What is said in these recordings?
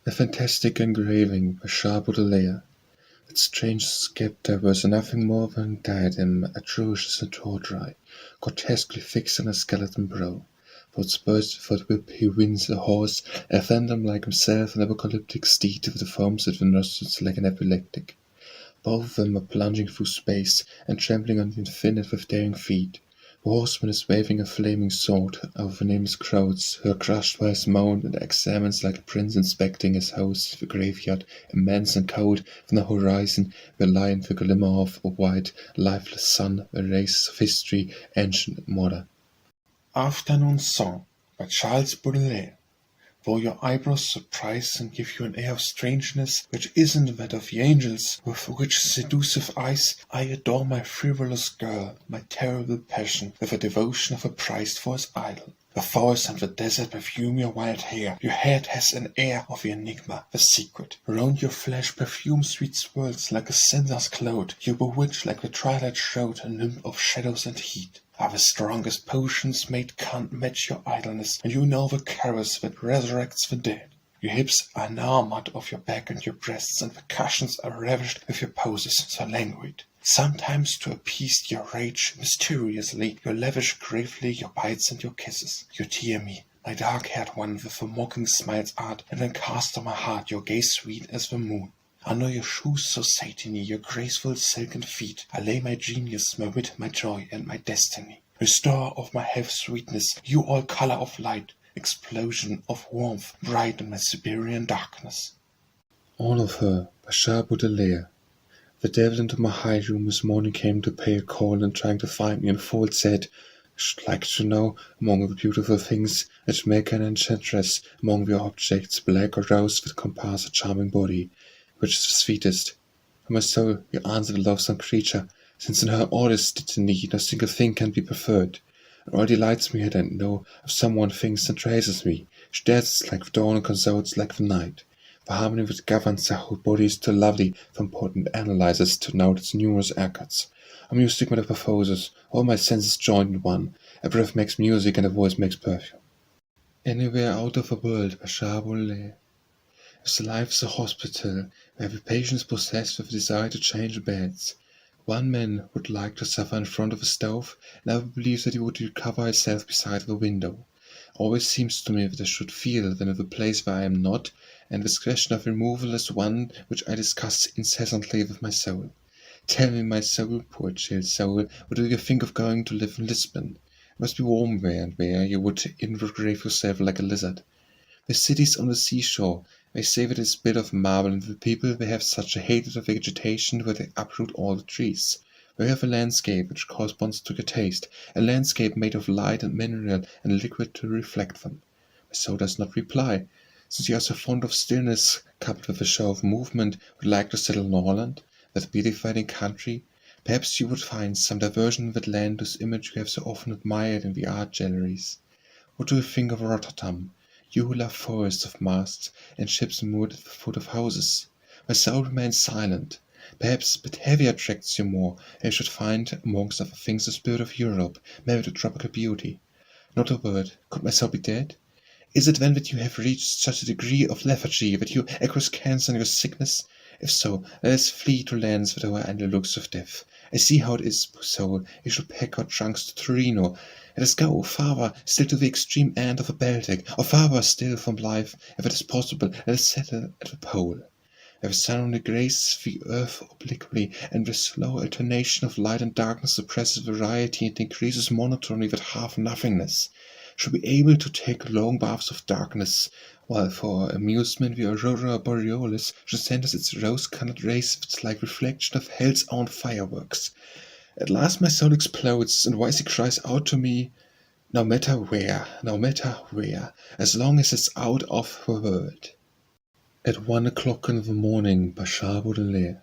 A Fantastic Engraving by Baudelaire. That strange sceptre was nothing more than a diadem, atrocious and tawdry, grotesquely fixed on a skeleton brow. For its burst for the whip he wins a horse, a phantom like himself, an apocalyptic steed with the foams at the nostrils like an epileptic. Both of them are plunging through space, and trampling on the infinite with daring feet. The horseman is waving a flaming sword over nameless crowds, who are crushed by his mount, and examines like a prince inspecting his house, the graveyard, immense and cold, from the horizon, where lie the glimmer of a white, lifeless sun, the races of history, ancient and modern. Afternoon Song by Charles Baudelaire. Though your eyebrows surprise and give you an air of strangeness which isn't that of the angels, with which seductive eyes I adore my frivolous girl, my terrible passion, with the devotion of a priest for his idol. The forest and the desert perfume your wild hair, your head has an air of the enigma, the secret. Round your flesh perfume sweet swirls like a censer's cloud, you bewitch like the twilight shroud, a nymph of shadows and heat. Are the strongest potions made can't match your idleness, and you know the caress that resurrects the dead. Your hips are enamored of your back and your breasts, and the cushions are ravished with your poses so languid. Sometimes to appease your rage, mysteriously, you lavish gravely your bites and your kisses. You tear me, my dark-haired one, with a mocking smile's art, and then cast on my heart your gaze sweet as the moon. Under your shoes so satiny, your graceful silken feet, I lay my genius, my wit, my joy, and my destiny. Restorer of my half-sweetness, you all color of light, explosion of warmth, bright in my Siberian darkness. All of her by Baudelaire. The devil into my high room this morning came to pay a call, and trying to find me in fault said, I should like to know, among the beautiful things that make an enchantress, among the objects, black or rose, that compass a charming body, which is the sweetest. For my soul, you answer the loathsome creature, since in her all is destiny, no single thing can be preferred. And all delights me I don't know, if some one thinks and traces me. She dances like the dawn and consoles like the night. The harmony which governs her whole body is too lovely for important analyzers to note its numerous accords. A music metamorphosis, all my senses joined in one. A breath makes music and a voice makes perfume. Anywhere out of the world by Baudelaire. If the life is a hospital, where the patient is possessed with a desire to change beds, one man would like to suffer in front of a stove, and I would believe that he would recover himself beside the window. Always seems to me that I should feel then in the place where I am not, and this question of removal is one which I discuss incessantly with my soul. Tell me, my soul, poor chill soul, what do you think of going to live in Lisbon? It must be warm there, and there you would engrave yourself like a lizard. The cities on the seashore, they say that it is built of marble, and the people they have such a hatred of vegetation that they uproot all the trees. We have a landscape which corresponds to your taste, a landscape made of light and mineral and liquid to reflect them. My soul does not reply. Since you are so fond of stillness, coupled with a show of movement, would like to settle in Norland, that beautifying country. Perhaps you would find some diversion in that land whose image you have so often admired in the art galleries. What do you think of Rotterdam? You who love forests of masts, and ships moored at the foot of houses. My soul remains silent. Perhaps Batavia attracts you more, and you should find, amongst other things, the spirit of Europe, married to tropical beauty. Not a word. Could my soul be dead? Is it then that you have reached such a degree of lethargy that you acquiesce cancer in your sickness? If so, let us flee to lands that are under looks of death. I see how it is, poor soul. You should pack our trunks to Torino. Let us go farther, still to the extreme end of the Baltic, or farther still from life, if it is possible. Let us settle at the pole, where the sun only grazes the earth obliquely, and the slow alternation of light and darkness suppresses variety and increases monotony with half-nothingness. Should be able to take long baths of darkness, while for amusement the aurora borealis should send us its rose-colored rays with its like reflection of hell's own fireworks. At last my soul explodes, and wisely cries out to me, no matter where, as long as it's out of the world. At 1 o'clock in the morning by Baudelaire.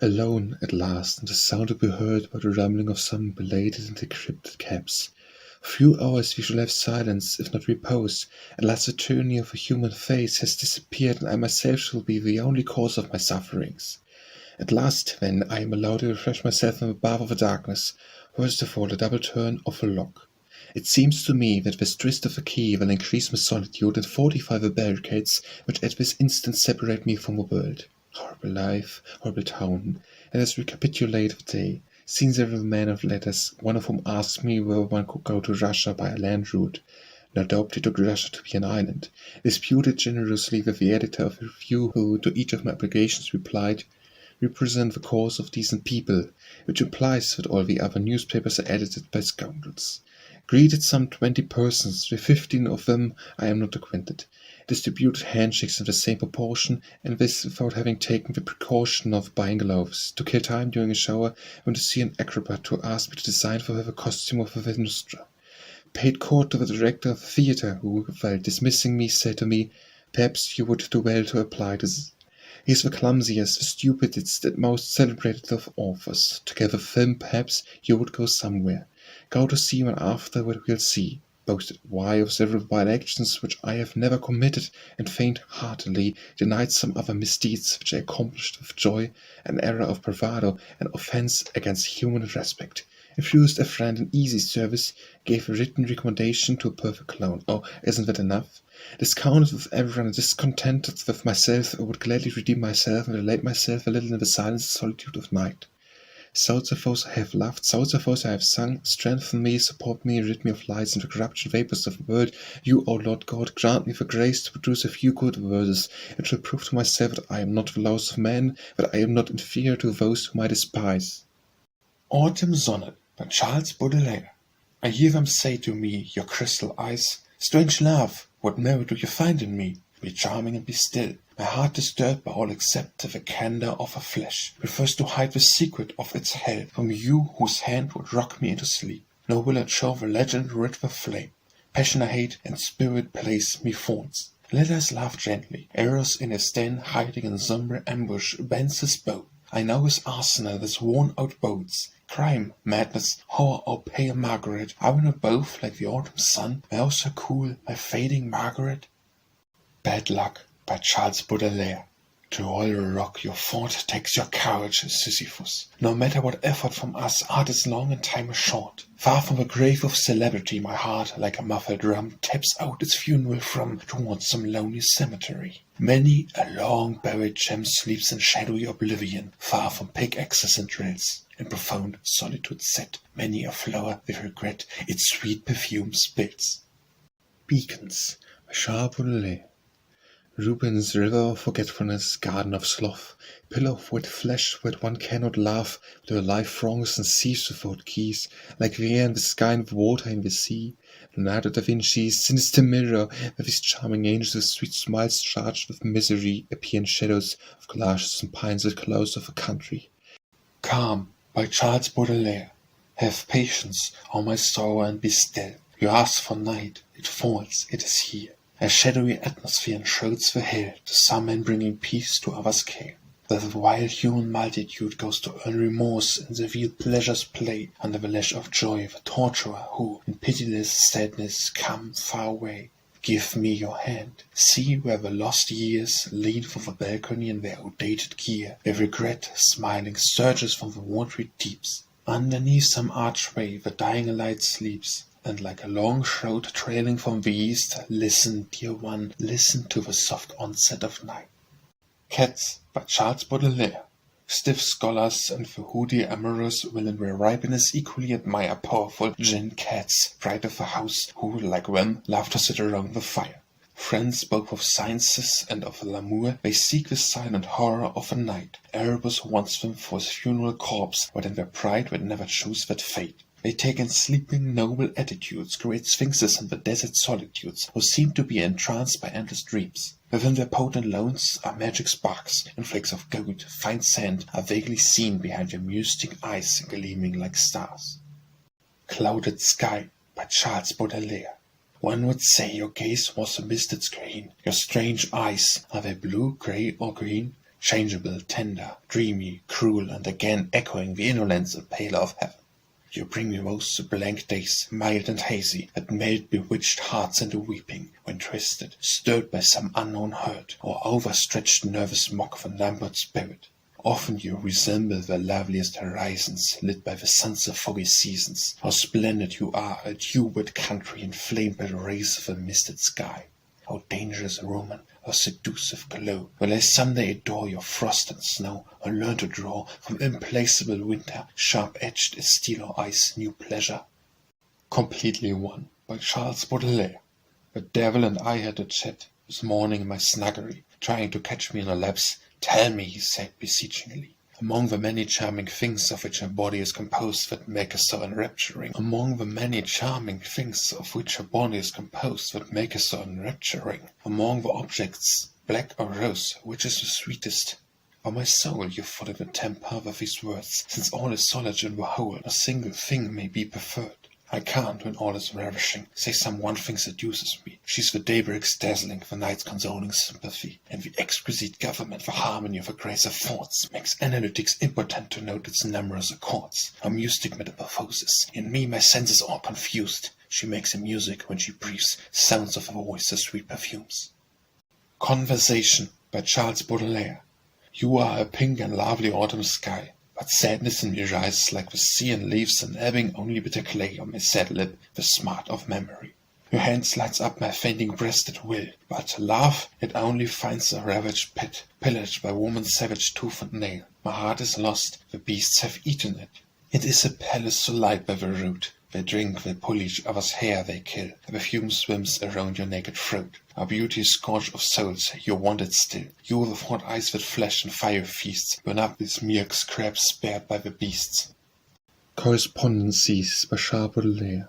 Alone at last, and the sound to be heard by the rumbling of some belated and decrepit cabs. Few hours we shall have silence, if not repose, and last the tyranny of a human face has disappeared, and I myself shall be the only cause of my sufferings. At last, then, I am allowed to refresh myself in the bath of the darkness. First of all, a double turn of a lock. It seems to me that this twist of a key will increase my solitude and fortify the barricades which at this instant separate me from the world. Horrible life, horrible town. Let us recapitulate the day. Seen several men of letters, one of whom asked me whether one could go to Russia by a land route. No doubt he took Russia to be an island. Disputed generously with the editor of the review, who, to each of my obligations, replied, "Represent the cause of decent people," which implies that all the other newspapers are edited by scoundrels. Greeted some 20 persons, with 15 of them I am not acquainted. Distributed handshakes in the same proportion, and this without having taken the precaution of buying gloves. To kill time during a shower, went to see an acrobat who asked me to design for her the costume of a Venusta. Paid court to the director of the theatre, who, while dismissing me, said to me, "Perhaps you would do well to apply to this. He is the clumsiest, the stupidest, and most celebrated of authors. Together with him, perhaps, you would go somewhere. Go to see him, and afterward we'll see." Boasted why of several vile actions which I have never committed, and feigned heartily denied some other misdeeds which I accomplished with joy, an error of bravado, an offence against human respect. Refused a friend an easy service, gave a written recommendation to a perfect clown. Oh, isn't that enough? Discounted with everyone and discontented with myself, I would gladly redeem myself and relate myself a little in the silence and solitude of night. Souls of those I have loved, souls of those I have sung, strengthen me, support me, rid me of lies and the corruption vapours of the world. You, O Lord God, grant me the grace to produce a few good verses. It shall prove to myself that I am not the lowest of men, that I am not inferior to those whom I despise. Autumn Sonnet by Charles Baudelaire. I hear them say to me, your crystal eyes, "Strange love, what merit do you find in me? Be charming and be still." My heart disturbed by all except the candour of her flesh, prefers to hide the secret of its hell from you whose hand would rock me into sleep. Nor will it show the legend rid the flame. Passion I hate, and spirit plays me faunts. Let us laugh gently. Eros in his den, hiding in sombre ambush, bends his bow. I know his arsenal, his worn-out boats. Crime, madness, horror, or pale Margaret, are we not both like the autumn sun, my oh so cool, my fading Margaret? Bad Luck by Charles Baudelaire. To all rock your fort takes your courage, Sisyphus. No matter what effort from us, art is long and time is short. Far from the grave of celebrity, my heart, like a muffled drum, taps out its funeral from towards some lonely cemetery. Many a long-buried gem sleeps in shadowy oblivion, far from pickaxes and drills. In profound solitude set, many a flower with regret its sweet perfume spills. Beacons by Charles Baudelaire. Rubens' river of forgetfulness, garden of sloth, pillar of wet flesh where one cannot laugh, where life wrongs and seas without keys, like the air in the sky and the water in the sea. Leonardo da Vinci's sinister mirror, with his charming angels with sweet smiles charged with misery, appear in shadows of gallashes and pines that close off a country. Calm by Charles Baudelaire. Have patience, O my sorrow, and be still. You ask for night, it falls, it is here. A shadowy atmosphere enshrouds the hill, to some men bringing peace, to others care. The wild human multitude goes to earn remorse, and the veiled pleasures play under the lash of joy, the torturer who, in pitiless sadness, come far away. Give me your hand. See where the lost years lean from the balcony in their outdated gear, where regret, smiling, surges from the watery deeps. Underneath some archway the dying light sleeps, and like a long shroud trailing from the east, listen, dear one, listen to the soft onset of night. Cats by Charles Baudelaire. Stiff scholars and the hoodie amorous will in their ripeness equally admire powerful gin cats, pride of the house, who, like them, love to sit around the fire. Friends both of sciences and of l'amour, they seek the silent horror of the night. Erebus wants them for his funeral corpse, but in their pride would never choose that fate. They take in sleeping, noble attitudes, great sphinxes in the desert solitudes, who seem to be entranced by endless dreams. Within their potent loans are magic sparks, and flakes of gold, fine sand, are vaguely seen behind their mystic eyes gleaming like stars. Clouded Sky by Charles Baudelaire. One would say your gaze was a misted screen. Your strange eyes, are they blue, grey, or green? Changeable, tender, dreamy, cruel, and again echoing the indolence and pallor of heaven. You bring me those blank days, mild and hazy, that melt bewitched hearts into weeping, when twisted, stirred by some unknown hurt, or overstretched nervous mock of a numbed spirit. Often you resemble the loveliest horizons lit by the suns of foggy seasons. How splendid you are, a dew-wet country inflamed by the rays of a misted sky. How dangerous a woman, how seductive glow. Will I someday adore your frost and snow, or learn to draw from implacable winter, sharp-edged as steel or ice, new pleasure? Completely One by Charles Baudelaire. The devil and I had a chat this morning in my snuggery, trying to catch me in a lapse. Tell me, he said beseechingly, among the many charming things of which a body is composed that make us so enrapturing, among the many charming things of which a body is composed that make us so enrapturing, among the objects, black or rose, which is the sweetest? O my soul, you follow the temper of these words, since all is solid in the whole, a single thing may be preferred. I can't, when all is ravishing, say some one thing seduces me. She's the daybreak's dazzling, the night's consoling sympathy, and the exquisite government, the harmony of her grace of thoughts, makes analytics impotent to note its numerous accords. Her mystic metamorphosis, in me my senses are confused. She makes in music, when she breathes, sounds of her voice as sweet perfumes. Conversation by Charles Baudelaire. You are a pink and lovely autumn sky. But sadness in me rises like the sea and leaves an ebbing only bitter clay on my sad lip, the smart of memory. Your hand slides up my fainting breast at will, but love, it only finds a ravaged pit, pillaged by woman's savage tooth and nail. My heart is lost, the beasts have eaten it. It is a palace so light by the root. They drink, they pull each other's hair, they kill. The perfume swims around your naked throat. Our beauty is scourge of souls, you want it still. You with hot eyes that flesh and fire feasts, burn up these mere scraps spared by the beasts. Correspondences by Charles Baudelaire.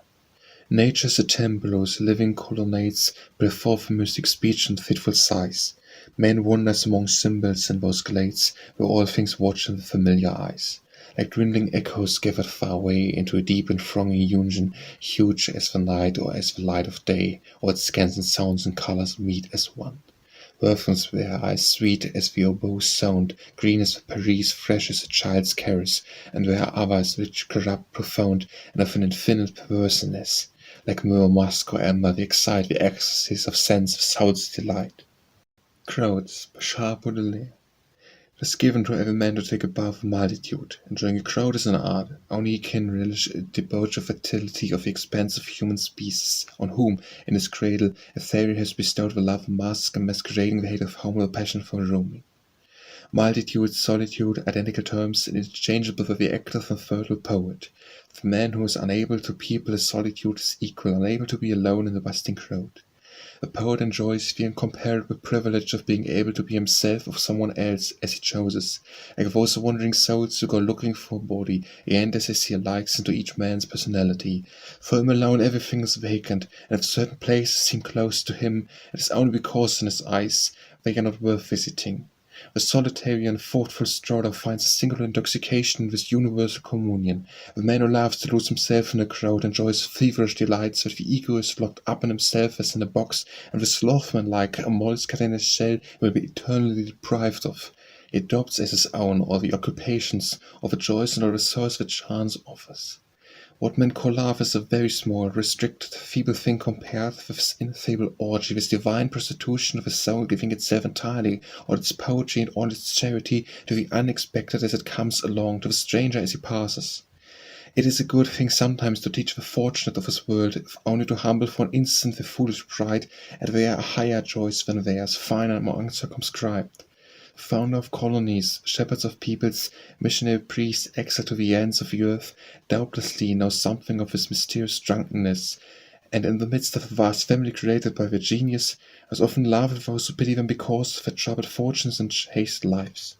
Nature's a temple whose living colonnades breathe forth mystic speech and fitful sighs. Man wanders among symbols in those glades, where all things watch with familiar eyes. Like dwindling echoes gathered far away into a deep and thronging union, huge as the night or as the light of day, all its scans and sounds and colors meet as one. Worthings there are as sweet as the oboe's sound, green as the Paris, fresh as a child's caress, and there are others rich, corrupt, profound, and of an infinite perverseness, like myrrh, musk, or amber, they excite the ecstasies of sense of soul's delight. Crowds by Charles Baudelaire. It is given to every man to take above a multitude, and during a crowd is an art. Only he can relish a debauch of fertility of the expansive human species, on whom, in his cradle, a fairy has bestowed the love mask and masquerading the hate of home with a passion for roaming. Multitude, solitude, identical terms, interchangeable with the active and fertile poet. The man who is unable to people his solitude is equal, unable to be alone in the bustling crowd. The poet enjoys the incomparable privilege of being able to be himself or someone else as he chooses, like those wandering souls who go looking for a body, and as he likes into each man's personality. For him alone everything is vacant, and if certain places seem close to him, it is only because in his eyes they are not worth visiting. The solitary and thoughtful stroller finds a singular intoxication in this universal communion. The man who loves to lose himself in a crowd enjoys feverish delights that the ego is locked up in himself as in a box, and the slothman, like a mollusc in his shell, will be eternally deprived of. He adopts as his own all the occupations, all the joys and all the sorrows that chance offers. What men call love is a very small, restricted, feeble thing compared with this ineffable orgy, this divine prostitution of a soul giving itself entirely, all its poetry and all its charity, to the unexpected as it comes along, to the stranger as he passes. It is a good thing sometimes to teach the fortunate of this world, if only to humble for an instant the foolish pride, and there are higher joys than theirs, finer and more uncircumscribed. Founder of colonies, shepherds of peoples, missionary priests, exiled to the ends of the earth, doubtlessly knows something of his mysterious drunkenness, and in the midst of a vast family created by their genius, has often laughed at those who pity them because of their troubled fortunes and chaste lives.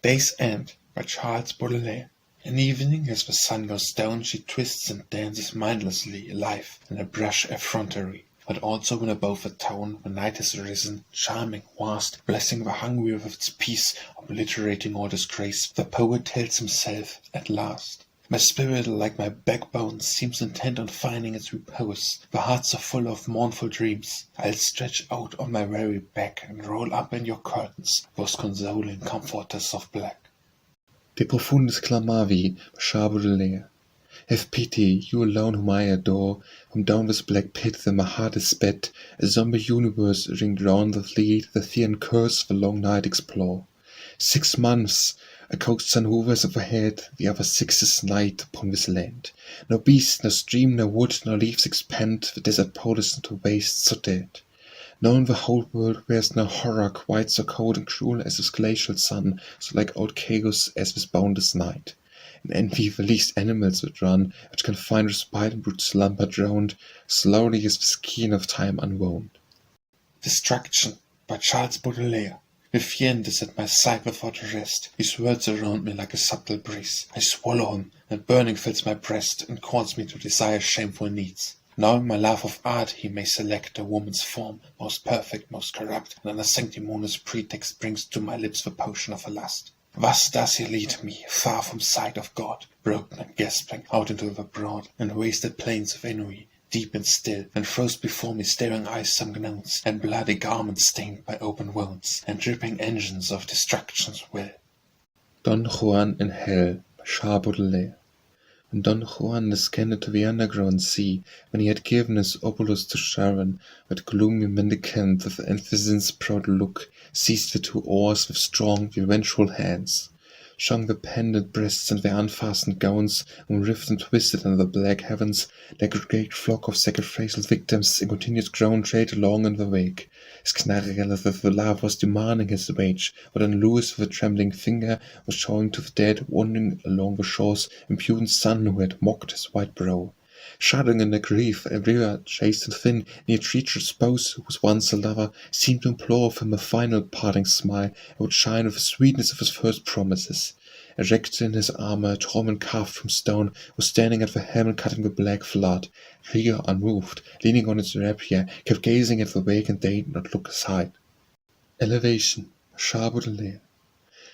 Day's End by Charles Baudelaire. An evening, as the sun goes down, she twists and dances mindlessly, alive, in a brush effrontery. But also when above the town the night has risen, charming, vast, blessing the hungry with its peace, obliterating all disgrace, the poet tells himself, at last, my spirit, like my backbone, seems intent on finding its repose. The hearts are full of mournful dreams. I'll stretch out on my weary back and roll up in your curtains, those consoling comforters of black. De Profundis Clamavi by Charles Baudelaire. Have pity, you alone whom I adore, whom down this black pit that my heart is sped, a zombie universe ringed round the fleet, the fear and curse the long night explore. 6 months, a coast sun hovers overhead, the other 6 is night upon this land. No beast, no stream, no wood, no leaves expand the desert poles into wastes so dead. No, in the whole world wears no horror quite so cold and cruel as this glacial sun, so like old chaos as this boundless night. In envy the least animals would run, which can find respite in brute slumber drowned, slowly is the skein of time unwound. Distraction by Charles Baudelaire. The fiend is at my side without rest. He swirls around me like a subtle breeze. I swallow him, and burning fills my breast, and calls me to desire shameful needs. Knowing my love of art, he may select a woman's form, most perfect, most corrupt, and on a sanctimonious pretext brings to my lips the potion of her lust. Thus does he lead me, far from sight of God, broken and gasping, out into the broad and wasted plains of ennui, deep and still, and throws before me staring eyes some gnawns, and bloody garments stained by open wounds, and dripping engines of destruction's will. Don Juan in Hell by Charles Baudelaire. When Don Juan descended to the underground sea, when he had given his opulus to Sharon, that gloomy mendicant with Amphisin's proud look seized the 2 oars with strong, revengeful hands, shung the pendant breasts and their unfastened gowns, and writhed and twisted under the black heavens, like a great flock of sacrificial victims in continued groan trade along in the wake. Schnarrel with the love was demanding his wage, but then Louis with a trembling finger was showing to the dead wandering along the shores impudent son who had mocked his white brow. Shuddering in their grief, a river chaste and thin, near treacherous spouse who was once a lover, seemed to implore of him a final parting smile that would shine with the sweetness of his first promises. Erect in his armor, Torment carved from stone, was standing at the helm cutting the black flood. Rio, unmoved, leaning on its rapier, kept gazing at the wake and deigned not look aside. Elevation, Charles Baudelaire.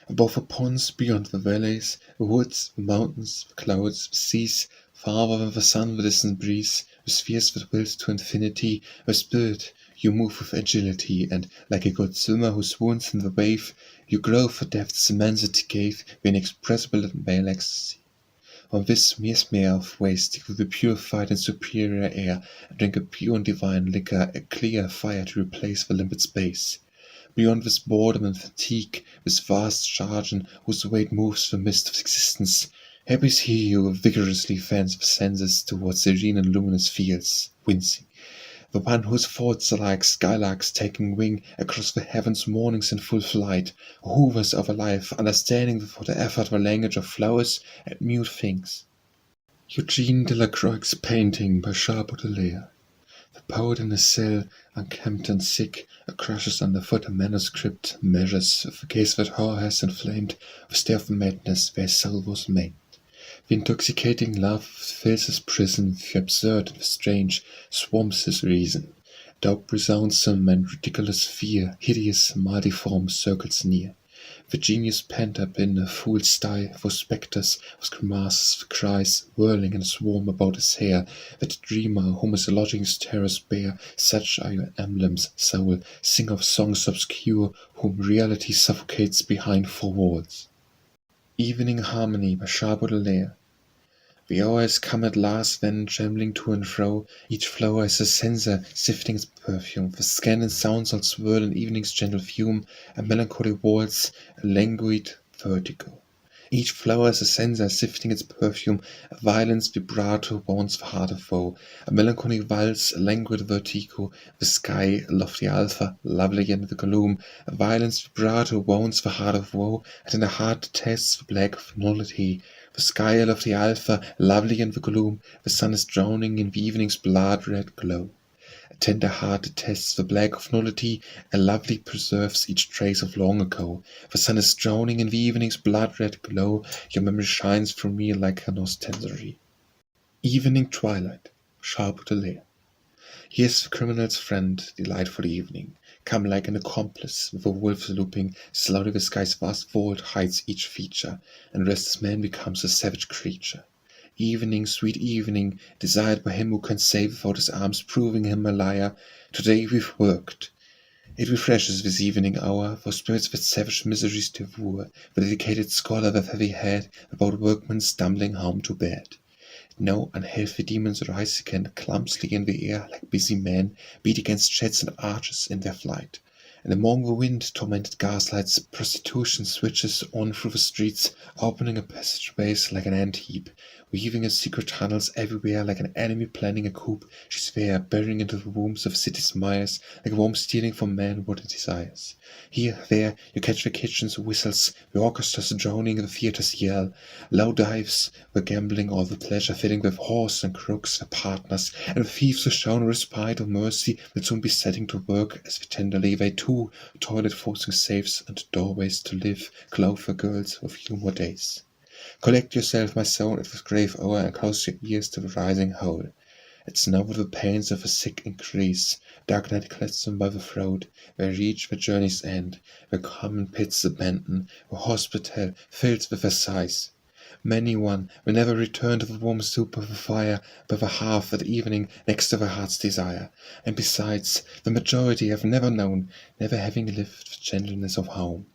Above the ponds, beyond the valleys, the woods, the mountains, the clouds, the seas, farther than the sun, the distant breeze, the spheres that wills to infinity, the spirit, you move with agility, and, like a good swimmer who swoons in the wave, you glow for depth's immensity gave the inexpressible and male ecstasy. On this mesmer of waste, you will be purified in superior air, and drink a pure and divine liquor, a clear fire to replace the limpid space. Beyond this boredom and fatigue, this vast jargon whose weight moves the mist of existence, happy is he who vigorously fans the senses towards serene and luminous fields, wincing. The one whose thoughts are like skylarks taking wing across the heavens' mornings in full flight, who hovers over life, understanding without effort the language of flowers and mute things. Eugene Delacroix's painting by Charles Baudelaire. The poet in his cell, unkempt and sick, crushes underfoot a manuscript, measures the gaze that horror has inflamed, the stare of madness where his soul was maimed. The intoxicating love fills his prison, the absurd and the strange swamps his reason. Doubt resounds him, and ridiculous fear, hideous, multiform, circles near. The genius pent up in a fool's sty, for spectres, with grimaces, the cries, whirling in a swarm about his hair, that dreamer whom his lodgings terrors bear, such are your emblems, soul, sing of songs obscure, whom reality suffocates behind 4 walls. Evening Harmony by Charles Baudelaire. The hour has come at last, then trembling to and fro, each flower is a censer sifting its perfume, the scandent sounds all swirl in evening's gentle fume, a melancholy waltz, a languid vertigo. Each flower is a censer sifting its perfume, a violence vibrato wounds the heart of woe, a melancholy waltz, a languid vertigo, the sky, a lofty alpha, lovely in the gloom, a violence vibrato wounds the heart of woe, and in the heart detests the black of nullity. The sky, a lofty alpha, lovely in the gloom, the sun is drowning in the evening's blood-red glow. A tender heart detests the black of nullity, and lovely preserves each trace of long ago. The sun is drowning in the evening's blood-red glow, your memory shines through me like an ostensory. Evening Twilight, Charles Baudelaire. Here's the criminal's friend, delightful evening, come like an accomplice, with a wolf looping, slowly the sky's vast vault hides each feature, and restless man becomes a savage creature. Evening, sweet evening, desired by him who can say without his arms proving him a liar, today we've worked. It refreshes this evening hour, for spirits with savage miseries devour, the dedicated scholar with heavy head, about workmen stumbling home to bed. No unhealthy demons rise again clumsily in the air like busy men, beat against sheds and arches in their flight. and among the wind-tormented gaslights, prostitution switches on through the streets, opening a passageways like an ant-heap, weaving in secret tunnels everywhere like an enemy planning a coup. She's there, bearing into the wombs of cities' mires, like a worm stealing from man what it desires. Here, there, you catch the kitchen's whistles, the orchestra's droning, the theatre's yell, low dives, the gambling, all the pleasure filling with whores and crooks, the partners, and the thieves who shown respite or mercy will soon be setting to work as we tenderly they too, toilet forcing safes and doorways to live, clothe the girls of few more days. Collect yourself, my soul, at the grave o'er, and close your ears to the rising hole. It's now the pains of the sick increase, dark night clets them by the throat, they reach the journey's end, the common pits abandon, the hospital filled with their sighs. Many one will never return to the warm soup of the fire, but the hearth at evening next to the heart's desire, and besides, the majority have never known, never having lived the gentleness of home.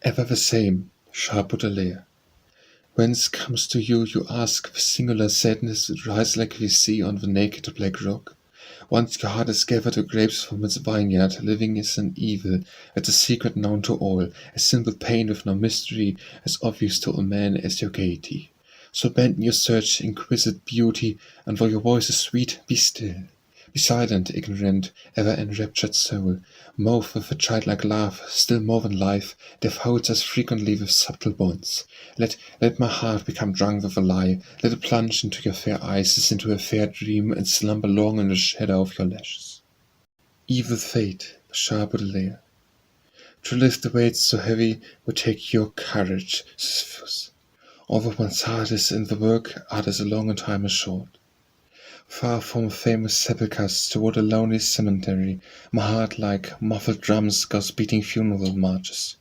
Ever the same, sharp Baudelaire. Whence comes to you, you ask, the singular sadness that rises like we see on the naked black rock? Once your heart has gathered the grapes from its vineyard, living is an evil, it's a secret known to all, a simple pain with no mystery, as obvious to all men as your gaiety. So abandon your search, inquisitive beauty, and though your voice is sweet, be still. Be silent, ignorant, ever enraptured soul. Move with a childlike laugh, still more than life, death holds us frequently with subtle bonds. Let my heart become drunk with a lie, let it plunge into your fair eyes as into a fair dream, and slumber long in the shadow of your lashes. Evil fate, sharp Baudelaire. To lift the weights so heavy would take your courage, Sisyphus. Although one's heart is in the work, others a long and time is short. Far from famous sepulchres toward a lonely cemetery, my heart like muffled drums goes beating funeral marches.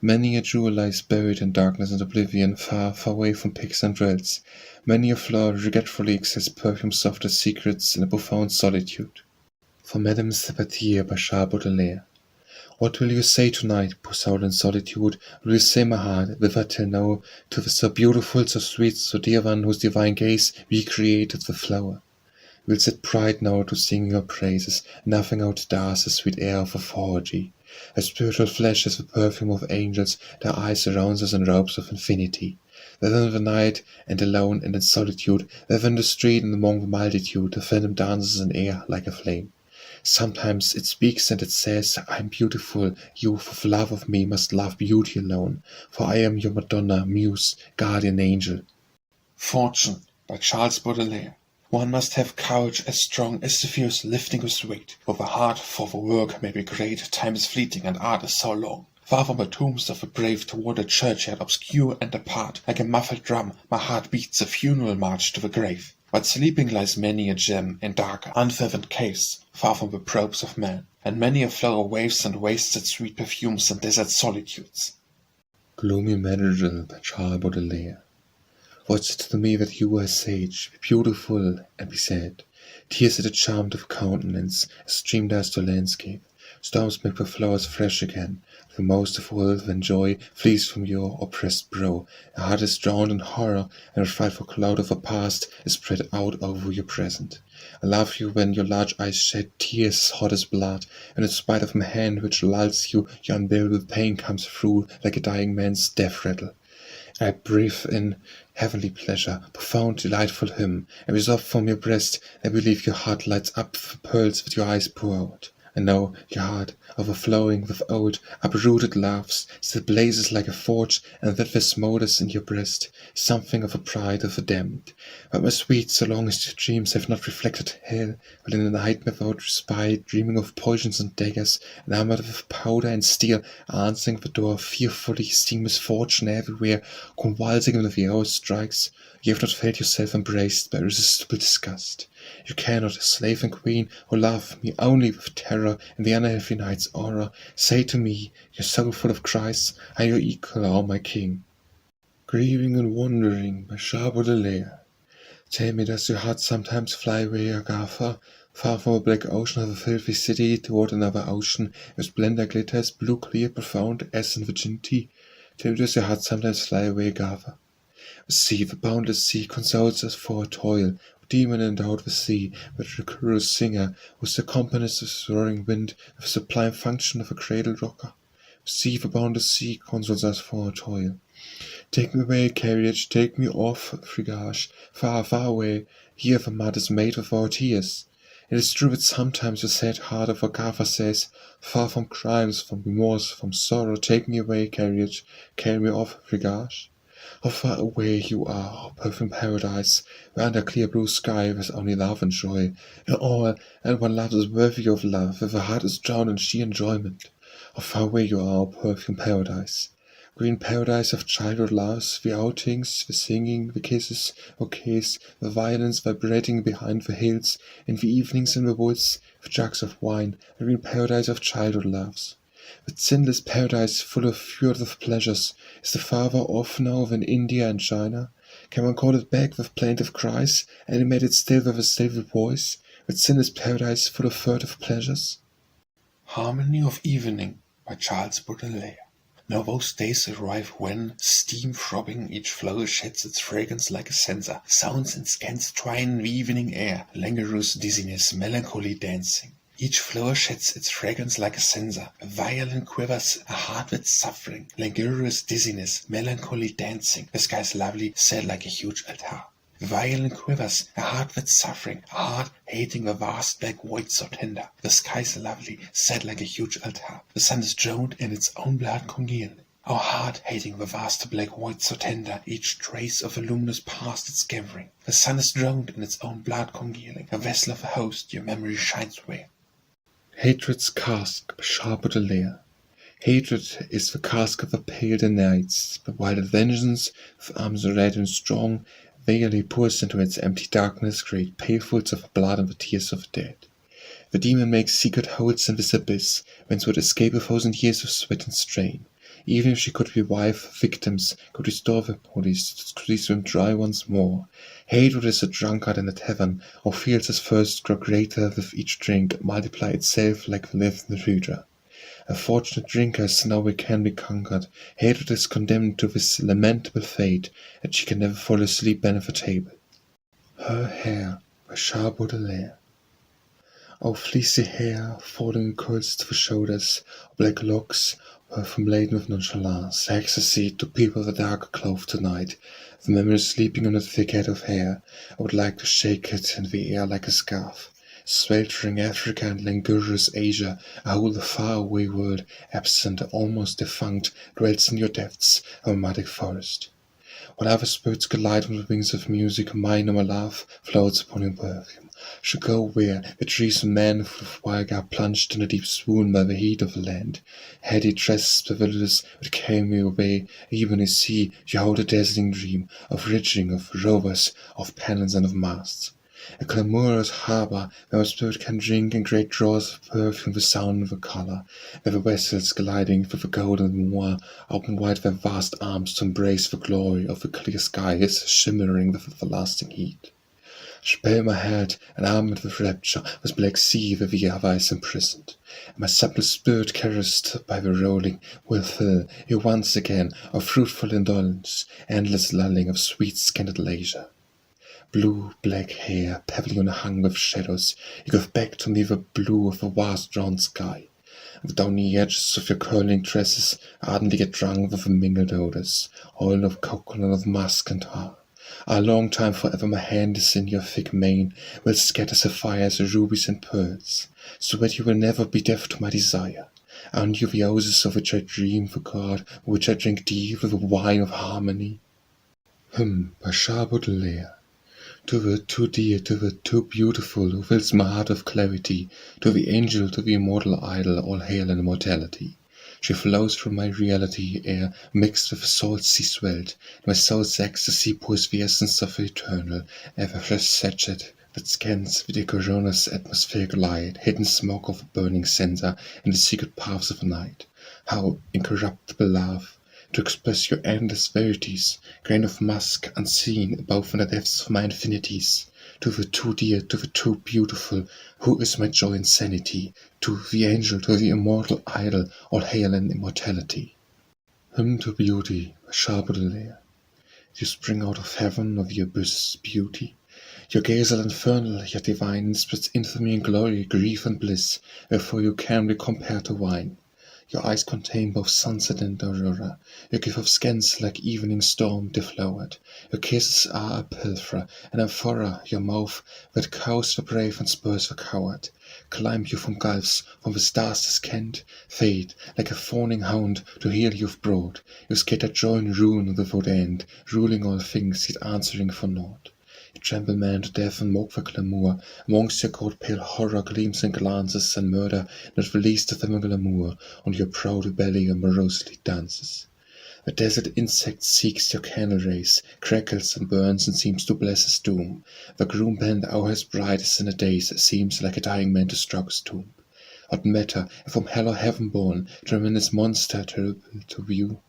Many a jewel lies buried in darkness and oblivion, far, far away from picks and drills. Many a flower regretfully exhales perfume soft as secrets in a profound solitude. For Madame Sabatier by Charles Baudelaire. What will you say tonight, poor soul in solitude? Will you say, my heart, with her till now, to the so beautiful, so sweet, so dear one, whose divine gaze recreated the flower? Will set pride now to sing your praises, nothing outdoes the sweet air of a forgy. A spiritual flesh is the perfume of angels, their eyes surround us in robes of infinity. Whether in the night, and alone, and in solitude, whether in the street and among the multitude, the phantom dances in air like a flame. Sometimes it speaks and it says, I am beautiful, you, for love of me, must love beauty alone, for I am your Madonna, Muse, guardian angel. Fortune by Charles Baudelaire. One must have courage as strong as the fierce lifting of weight, for the heart, for the work may be great, time is fleeting and art is so long. Far from the tombs of the brave toward a churchyard obscure and apart, like a muffled drum, my heart beats a funeral march to the grave. But sleeping lies many a gem in dark, unfervent caves, far from the probes of man, and many a flower waves and wastes its sweet perfumes in desert solitudes. Gloomy Madrigal by Charles Baudelaire. What's it to me that you are a sage, be beautiful and be sad? Tears that charm the countenance, a stream does the landscape. Storms make the flowers fresh again. The most of all when joy flees from your oppressed brow. A heart is drowned in horror, and a frightful cloud of a past is spread out over your present. I love you when your large eyes shed tears hot as blood, and in spite of my hand which lulls you, your unbearable pain comes through like a dying man's death rattle. I breathe in heavenly pleasure, profound, delightful hymn, and resolve from your breast, I believe your heart lights up the pearls that your eyes pour out. I know your heart, overflowing with old, uprooted loves, still blazes like a forge, and that there smoulders in your breast something of the pride of the damned. But my sweet, so long as your dreams have not reflected hell, but in the night without respite, dreaming of poisons and daggers, and armored with powder and steel, answering the door, fearfully seeing misfortune everywhere, convulsing when the hour strikes, you have not felt yourself embraced by irresistible disgust. You cannot, slave and queen, who love me only with terror and the unhealthy night's aurora, say to me, your soul full of Christ, I am your equal, O my king. Grieving and Wandering by Charles Baudelaire. Tell me, does your heart sometimes fly away, Agatha, far from a black ocean of a filthy city toward another ocean, where splendor glitters, blue clear, profound, as in virginity? Tell me, does your heart sometimes fly away, Agatha? The sea, the boundless sea, consoles us for our toil, demon endowed the sea, but the curious singer was the accompanist of the roaring wind, with the sublime function of a cradle rocker. Receive upon the sea consoles us for our toil. Take me away, carriage, take me off frigage, far, far away, here the mud is made with our tears. It is true that sometimes the sad heart of Agava says, far from crimes, from remorse, from sorrow, take me away, carriage, carry me off frigage. How far away you are, O perfumed paradise, where under clear blue sky there's only love and joy, and all, and one loves is worthy of love, if the heart is drowned in sheer enjoyment. How far away you are, O perfumed paradise. Green paradise of childhood loves, the outings, the singing, the kisses, bouquets, the violins vibrating behind the hills, in the evenings in the woods, the jugs of wine, the green paradise of childhood loves. The sinless paradise full of furtive pleasures, is the farther off now than India and China? Can one call it back with plaintive cries, animated still with a stable voice, with sinless paradise full of furtive pleasures? Harmony of Evening by Charles Baudelaire. Now those days arrive when, steam throbbing, each flower sheds its fragrance like a censer, sounds and scents twine the evening air, languorous dizziness, melancholy dancing. Each flower sheds its fragrance like a censer, a violin quivers, a heart with suffering, languorous dizziness, melancholy dancing, the sky's lovely, set like a huge altar. The violin quivers, a heart with suffering, a heart hating the vast black void so tender. The sky's lovely, set like a huge altar. The sun is drowned in its own blood congealing. Our heart hating the vast black void so tender, each trace of a luminous past its gathering. The sun is drowned in its own blood congealing. A vessel of a host, your memory shines away. Hatred's Cask by Charles Baudelaire. Hatred is the cask of the pale nights, but while vengeance, with arms red and strong, vaguely pours into its empty darkness great pailfuls of blood and the tears of the dead. The demon makes secret holes in this abyss, whence would escape 1,000 years of sweat and strain. Even if she could revive victims, could restore their bodies, could swim dry once more. Hatred is a drunkard in a tavern, or feels his thirst grow greater with each drink, multiply itself like the live in the future. A fortunate drinker now can be conquered. Hatred is condemned to this lamentable fate, that she can never fall asleep beneath a table. Her Hair by Charles Baudelaire. O fleecy hair, falling in curls to the shoulders, black locks, perfume laden with nonchalance, ecstasy to people the dark clove tonight. The memory sleeping on a thick head of hair, I would like to shake it in the air like a scarf. Sweltering Africa and languorous Asia, a whole far-away world, absent, almost defunct, dwells in your depths, a nomadic forest. While other spirits glide on the wings of music, mine, my love, floats upon your perfume. Should go where the trees and men with wild are plunged in a deep swoon by the heat of the land. Heady tresses the villages that carry me away, even in sea, you hold a dazzling dream of rigging, of rovers, of pennons and of masts. A clamorous harbour where my spirit can drink in great draughts of perfume the sound of the colour, where the vessels gliding through the golden moor open wide their vast arms to embrace the glory of the clear skies shimmering with everlasting heat. Spare my head and armed with rapture, this black sea where the other is imprisoned, and my supple spirit caressed by the rolling will fill you once again of fruitful indolence, endless lulling of sweet-skinned leisure. Blue, black hair, pavilion hung with shadows, you give back to me the blue of the vast round sky. The downy edges of your curling tresses ardently get drunk with the mingled odors, oil of coconut, of musk and tar. A long time forever my hand is in your thick mane, will scatter sapphires, rubies and pearls, so that you will never be deaf to my desire. And you the oasis of which I dream, for God, which I drink deep with the wine of harmony. By Charles Baudelaire. To the too dear, to the too beautiful, who fills my heart with clarity, to the angel, to the immortal idol, all hail and immortality. She flows from my reality, ere, mixed with the salt sea swelled, my soul's ecstasy pours the essence of the eternal, ever fresh sachet, that scans with the corona's atmospheric light, hidden smoke of a burning censer, in the secret paths of night. How incorruptible love! To express your endless verities, grain of musk unseen above in the depths of my infinities, to the too dear, to the too beautiful, who is my joy and sanity, to the angel, to the immortal idol, all hail and immortality. Hymn to Beauty by Charles Baudelaire. You spring out of heaven, of the abyss's beauty. Your gaze are infernal, yet divine, spreads infamy and glory, grief and bliss, wherefore you can be compared to wine. Your eyes contain both sunset and aurora, your gift of scents like evening storm deflowered. Your kisses are a pilfer, an amphora, your mouth that cows the brave and spurs the coward. Climb you from gulfs, from the stars descent, fade, like a fawning hound, to heel you've brought. You scatter joy and ruin without end, ruling all things, yet answering for naught. You trample man to death and mock the glamour. Amongst your cold pale horror gleams and glances, and murder, not the least of them a glamour, on your proud belly amorosely dances. The desert insect seeks your candle rays, crackles and burns and seems to bless his doom. The gloom bent hour as bright as in the days seems like a dying man to stroke his tomb. What matter if from hell or heaven born, tremendous monster terrible to view?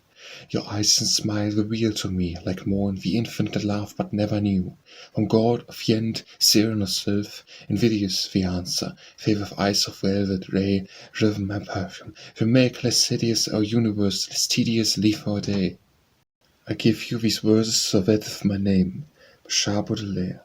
Your eyes and smile reveal to me, like morn, the infinite that laughed but never knew. From God of Yend, Siren or Sylph, invidious the answer, favor of eyes of velvet ray, riven my perfume, to make less hideous our universe, less tedious leave our day. I give you these verses so that with my name, Baudelaire.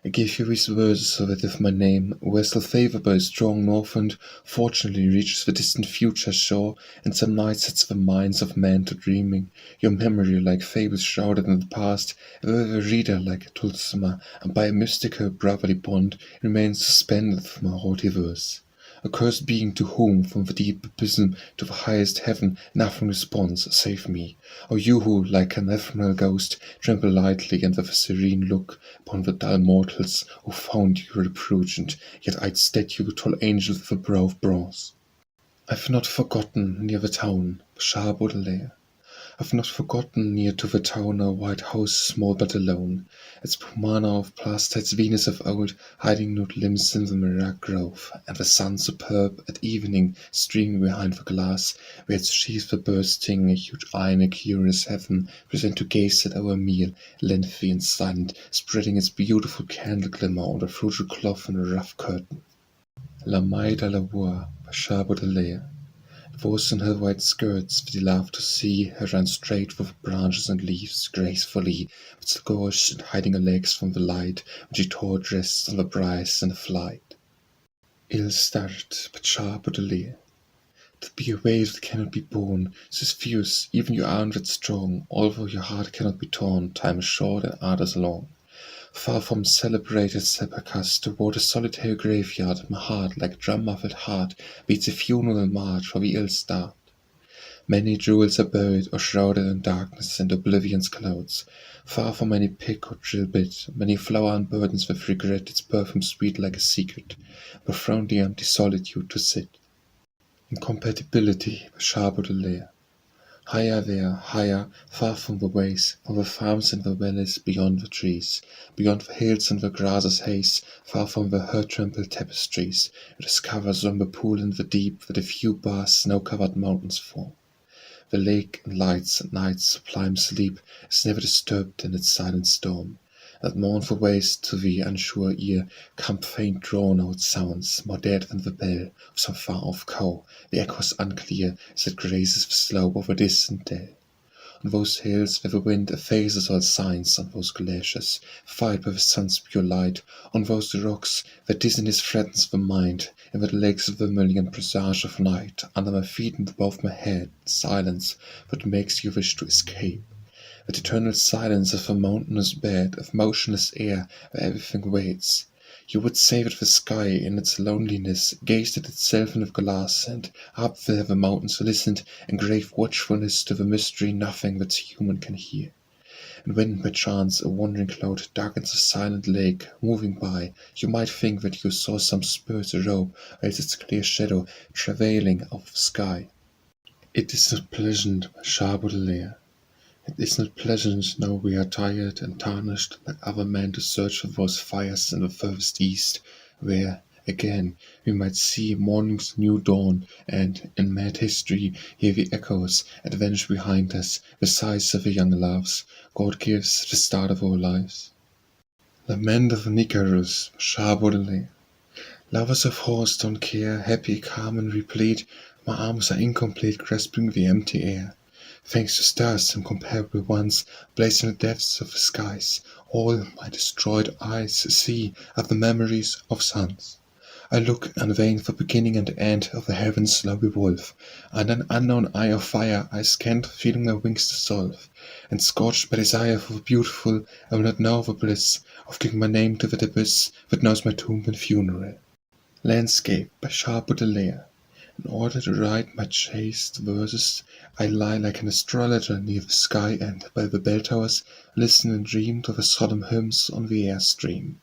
I give you these verses so that if my name, vessel favored by a strong north wind, fortunately reaches the distant future shore, and some night sets the minds of men to dreaming, your memory, like fables shrouded in the past, ever the reader like a Dulcimer, and by a mystical brotherly bond, remains suspended from my haughty verse. A cursed being to whom, from the deep abysm to the highest heaven, nothing responds, save me. O you who, like an ephemeral ghost, tremble lightly and with a serene look upon the dull mortals who found you repugnant, yet eyed stead you, tall angel with a brow of bronze. I've not forgotten near the town, Baudelaire. I've not forgotten near to the town a white house small but alone, its pomona of plaster, its Venus of old, hiding nude limbs in the mirage grove, and the sun superb at evening streaming behind the glass, where its sheaths were bursting, a huge eye in a curious heaven, present to gaze at our meal, lengthy and silent, spreading its beautiful candle glimmer on the frugal cloth and a rough curtain. Lament de la Voir, by Baudelaire. It was in her white skirts that he loved to see her run straight through the branches and leaves, gracefully, but gorged and hiding her legs from the light, when she tore dressed on the brise in flight. Ill starred, by Baudelaire. To be away that cannot be borne, so fierce, even your arm that strong, although your heart cannot be torn, time is short and others long. Far from celebrated sepulchres, toward a solitary graveyard, my heart, like drum-muffled heart, beats a funeral march for the ill-starred. Many jewels are buried or shrouded in darkness and oblivion's clouds. Far from any pick or drill bit, many flower unburdens with regret, its perfume sweet like a secret, profound the empty solitude to sit. Incompatibility, by Baudelaire. Higher there, higher, far from the ways, from the farms and the valleys, beyond the trees, beyond the hills and the grasses haze, far from the hurt-trampled tapestries, you discover somber pool in the deep, where the few bars snow-covered mountains fall. The lake in lights and night's sublime sleep is never disturbed in its silent storm. That mournful waste to the unsure ear come faint drawn-out sounds, more dead than the bell of some far-off cow, the echoes unclear as it grazes the slope of a distant dell. On those hills where the wind effaces all signs, on those glaciers, fired by the sun's pure light, on those rocks where dizziness threatens the mind, and where the lakes vermilion presage of night, under my feet and above my head, silence that makes you wish to escape. That eternal silence of a mountainous bed, of motionless air, where everything waits. You would say that the sky, in its loneliness, gazed at itself in the glass, and up there the mountains listened in grave watchfulness to the mystery nothing that's human can hear. And when, by chance, a wandering cloud darkens a silent lake, moving by, you might think that you saw some spirit's robe, or else its clear shadow, travailing out of the sky. It is not pleasant, by Baudelaire. It is not pleasant, now we are tired and tarnished like other men, to search for those fires in the furthest east, where, again, we might see morning's new dawn, and, in mad history, hear the echoes advance behind us, the sighs of the young loves God gives the start of our lives. Lament of an Icarus, by Baudelaire. Lovers of horse don't care, happy, calm, and replete, my arms are incomplete, grasping the empty air. Thanks to stars incomparable ones, blazing in the depths of the skies, all my destroyed eyes see are the memories of suns. I look in vain for beginning and end of the heavens slow revolve, and an unknown eye of fire I scanned, feeling my wings dissolve, and scorched by desire for the beautiful, I will not know the bliss of giving my name to that abyss that knows my tomb and funeral. Landscape by Charles Baudelaire. In order to write my chaste verses, I lie like an astrologer near the sky, and by the bell towers listen and dream to the solemn hymns on the air stream.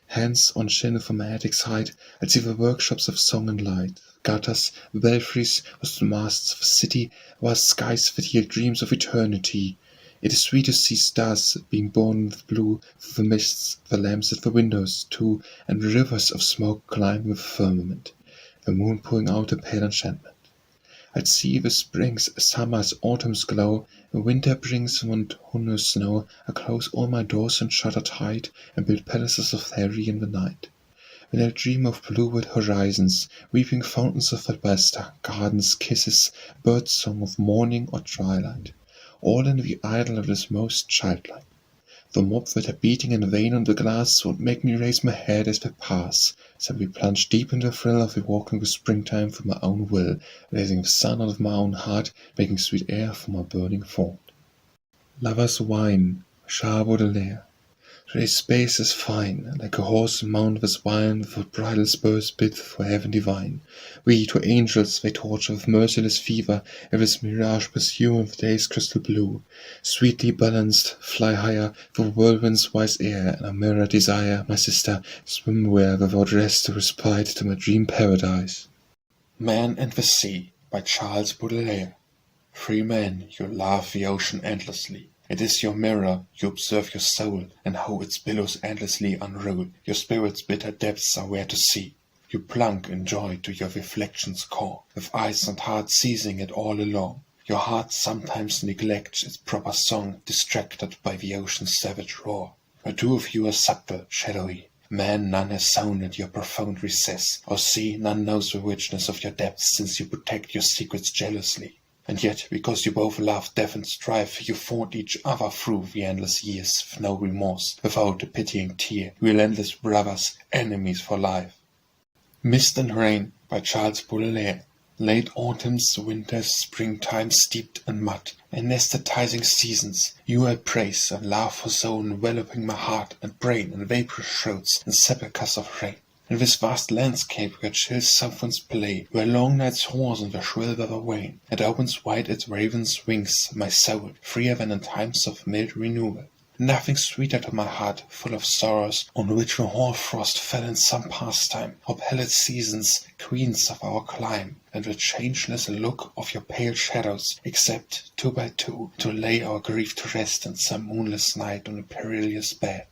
Hands on chin from my attic's height, I see the workshops of song and light, gutters, the belfries, with the masts of the city, while skies that yield dreams of eternity. It is sweet to see stars being born in the blue through the mists, the lamps at the windows too, and rivers of smoke climbing the firmament, the moon pouring out a pale enchantment. I'd see the spring's, summer's, autumn's glow, and winter brings autumnal snow. I close all my doors and shutter tight, and build palaces of fairy in the night. When I dream of blue-wood horizons, weeping fountains of Albaster, gardens, kisses, bird-song of morning or twilight, all in the idyll that is most childlike. The mob that are beating in vain on the glass won't make me raise my head as they pass, so we plunge deep in the thrill of walking with springtime for my own will, raising the sun out of my own heart, making sweet air for my burning thought. Lover's Wine, Charles Baudelaire. Today's space is fine, like a horse mounted with wine, with bridal spurs bid for heaven divine. We, two angels, they torture with merciless fever, and this mirage pursue in the day's crystal blue. Sweetly balanced, fly higher, for the whirlwind's wise air, and our mirror desire, my sister, swim where without rest or respite to my dream paradise. Man and the Sea by Charles Baudelaire. Free men, you love the ocean endlessly. It is your mirror, you observe your soul, and how its billows endlessly unroll. Your spirit's bitter depths are where to see. You plunk in joy to your reflection's core, with eyes and heart seizing it all along. Your heart sometimes neglects its proper song, distracted by the ocean's savage roar. The two of you are subtle, shadowy. Man none has sounded your profound recess, or sea none knows the richness of your depths, since you protect your secrets jealously. And yet, because you both love death and strife, you fought each other through the endless years, with no remorse, without a pitying tear, relentless brothers, enemies for life. Mist and Rain by Charles Baudelaire. Late autumns, winters, springtime steeped in mud, anesthetizing seasons, you I praise, and love for so enveloping my heart and brain in vaporous shrouds and sepulchres of rain. In this vast landscape where chill sovereigns play, where long nights hoarse and the shrill weather wane, it opens wide its raven's wings, my soul, freer than in times of mild renewal. Nothing sweeter to my heart, full of sorrows, on which the hoar-frost fell in some pastime, or pallid seasons, queens of our clime, and the changeless look of your pale shadows, except, two by two, to lay our grief to rest in some moonless night on a perilous bed.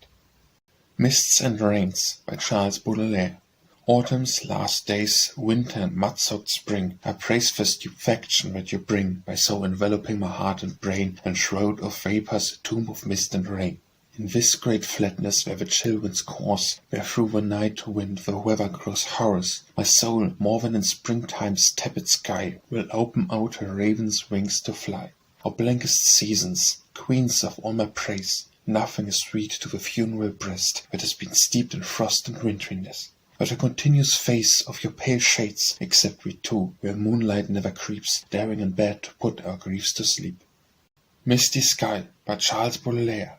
Mists and Rains by Charles Baudelaire. Autumn's last days, winter and mud-soaked spring, I praise the stupefaction that you bring, by so enveloping my heart and brain, and shroud of vapours, a tomb of mist and rain. In this great flatness where the chill winds course, where through the night wind the weather grows hoarse, my soul, more than in springtime's tepid sky, will open out her raven's wings to fly. O blankest seasons, queens of all my praise, nothing is sweet to the funeral breast that has been steeped in frost and winteriness. But the continuous face of your pale shades, except we two, where moonlight never creeps, daring in bed to put our griefs to sleep. Misty Sky by Charles Baudelaire.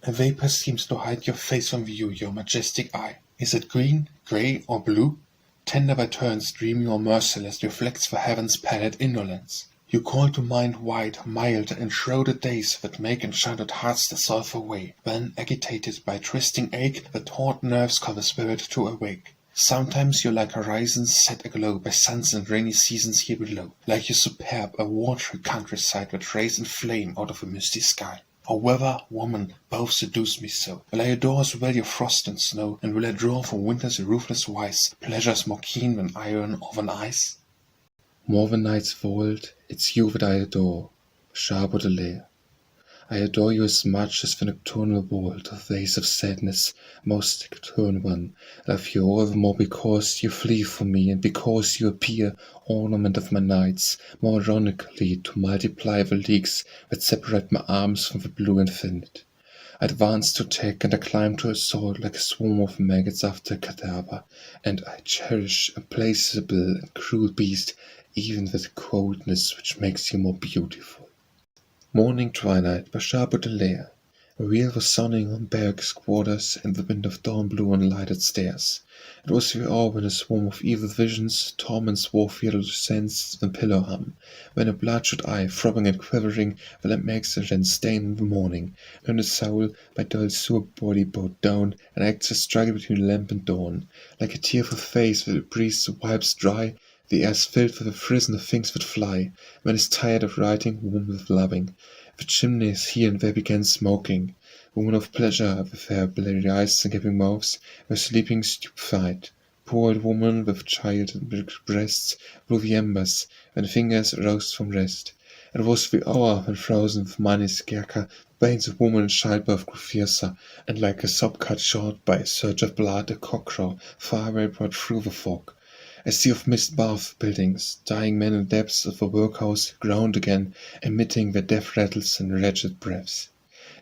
A vapor seems to hide your face from view, your majestic eye. Is it green, grey, or blue? Tender by turns, dreamy or merciless, reflects the heaven's pallid indolence. You call to mind white, mild, enshrouded days that make enchanted hearts dissolve away, when, agitated by twisting ache, the taut nerves call the spirit to awake. Sometimes you're like horizons set aglow by suns and rainy seasons here below, like your superb, a watery countryside that rays in flame out of a misty sky. O weather, woman, both seduce me so. Will I adore as well your frost and snow, and will I draw from winter's ruthless wise pleasures more keen than iron or than ice? More than night's vault, it's you that I adore, Charles Baudelaire. I adore you as much as the nocturnal vault of days of sadness, most nocturne one. Love you all the more because you flee from me, and because you appear, ornament of my nights, more ironically to multiply the leagues that separate my arms from the blue infinite. I advance to attack, and I climb to assault like a swarm of maggots after a cadaver, and I cherish a placeable and cruel beast, even with the coldness which makes you more beautiful. Morning Twilight by Baudelaire. A wheel was sounding on barracks quarters, and the wind of dawn blew on lighted stairs. It was the hour when a swarm of evil visions torments war-filled sense the pillow hum, when a bloodshot eye, throbbing and quivering, will makes a rent stain in the morning, when the soul, by dull sore body bowed down, and acts a struggle between lamp and dawn. Like a tearful face that a priest wipes dry, the air's filled with the frizz of things that fly. Man is tired of writing, warm with loving. The chimneys here and there began smoking. Woman of pleasure, with her bleary eyes and gaping mouths, were sleeping stupefied. Poor old woman with child and milk breasts blew the embers, when fingers rose from rest. It was the hour when frozen with money's scarca, the veins of woman in childbirth grew fiercer, and like a sob cut short by a surge of blood, a cockcrow far away brought through the fog. A sea of mist bathed buildings, dying men in the depths of the workhouse groaned again, emitting their death rattles and wretched breaths.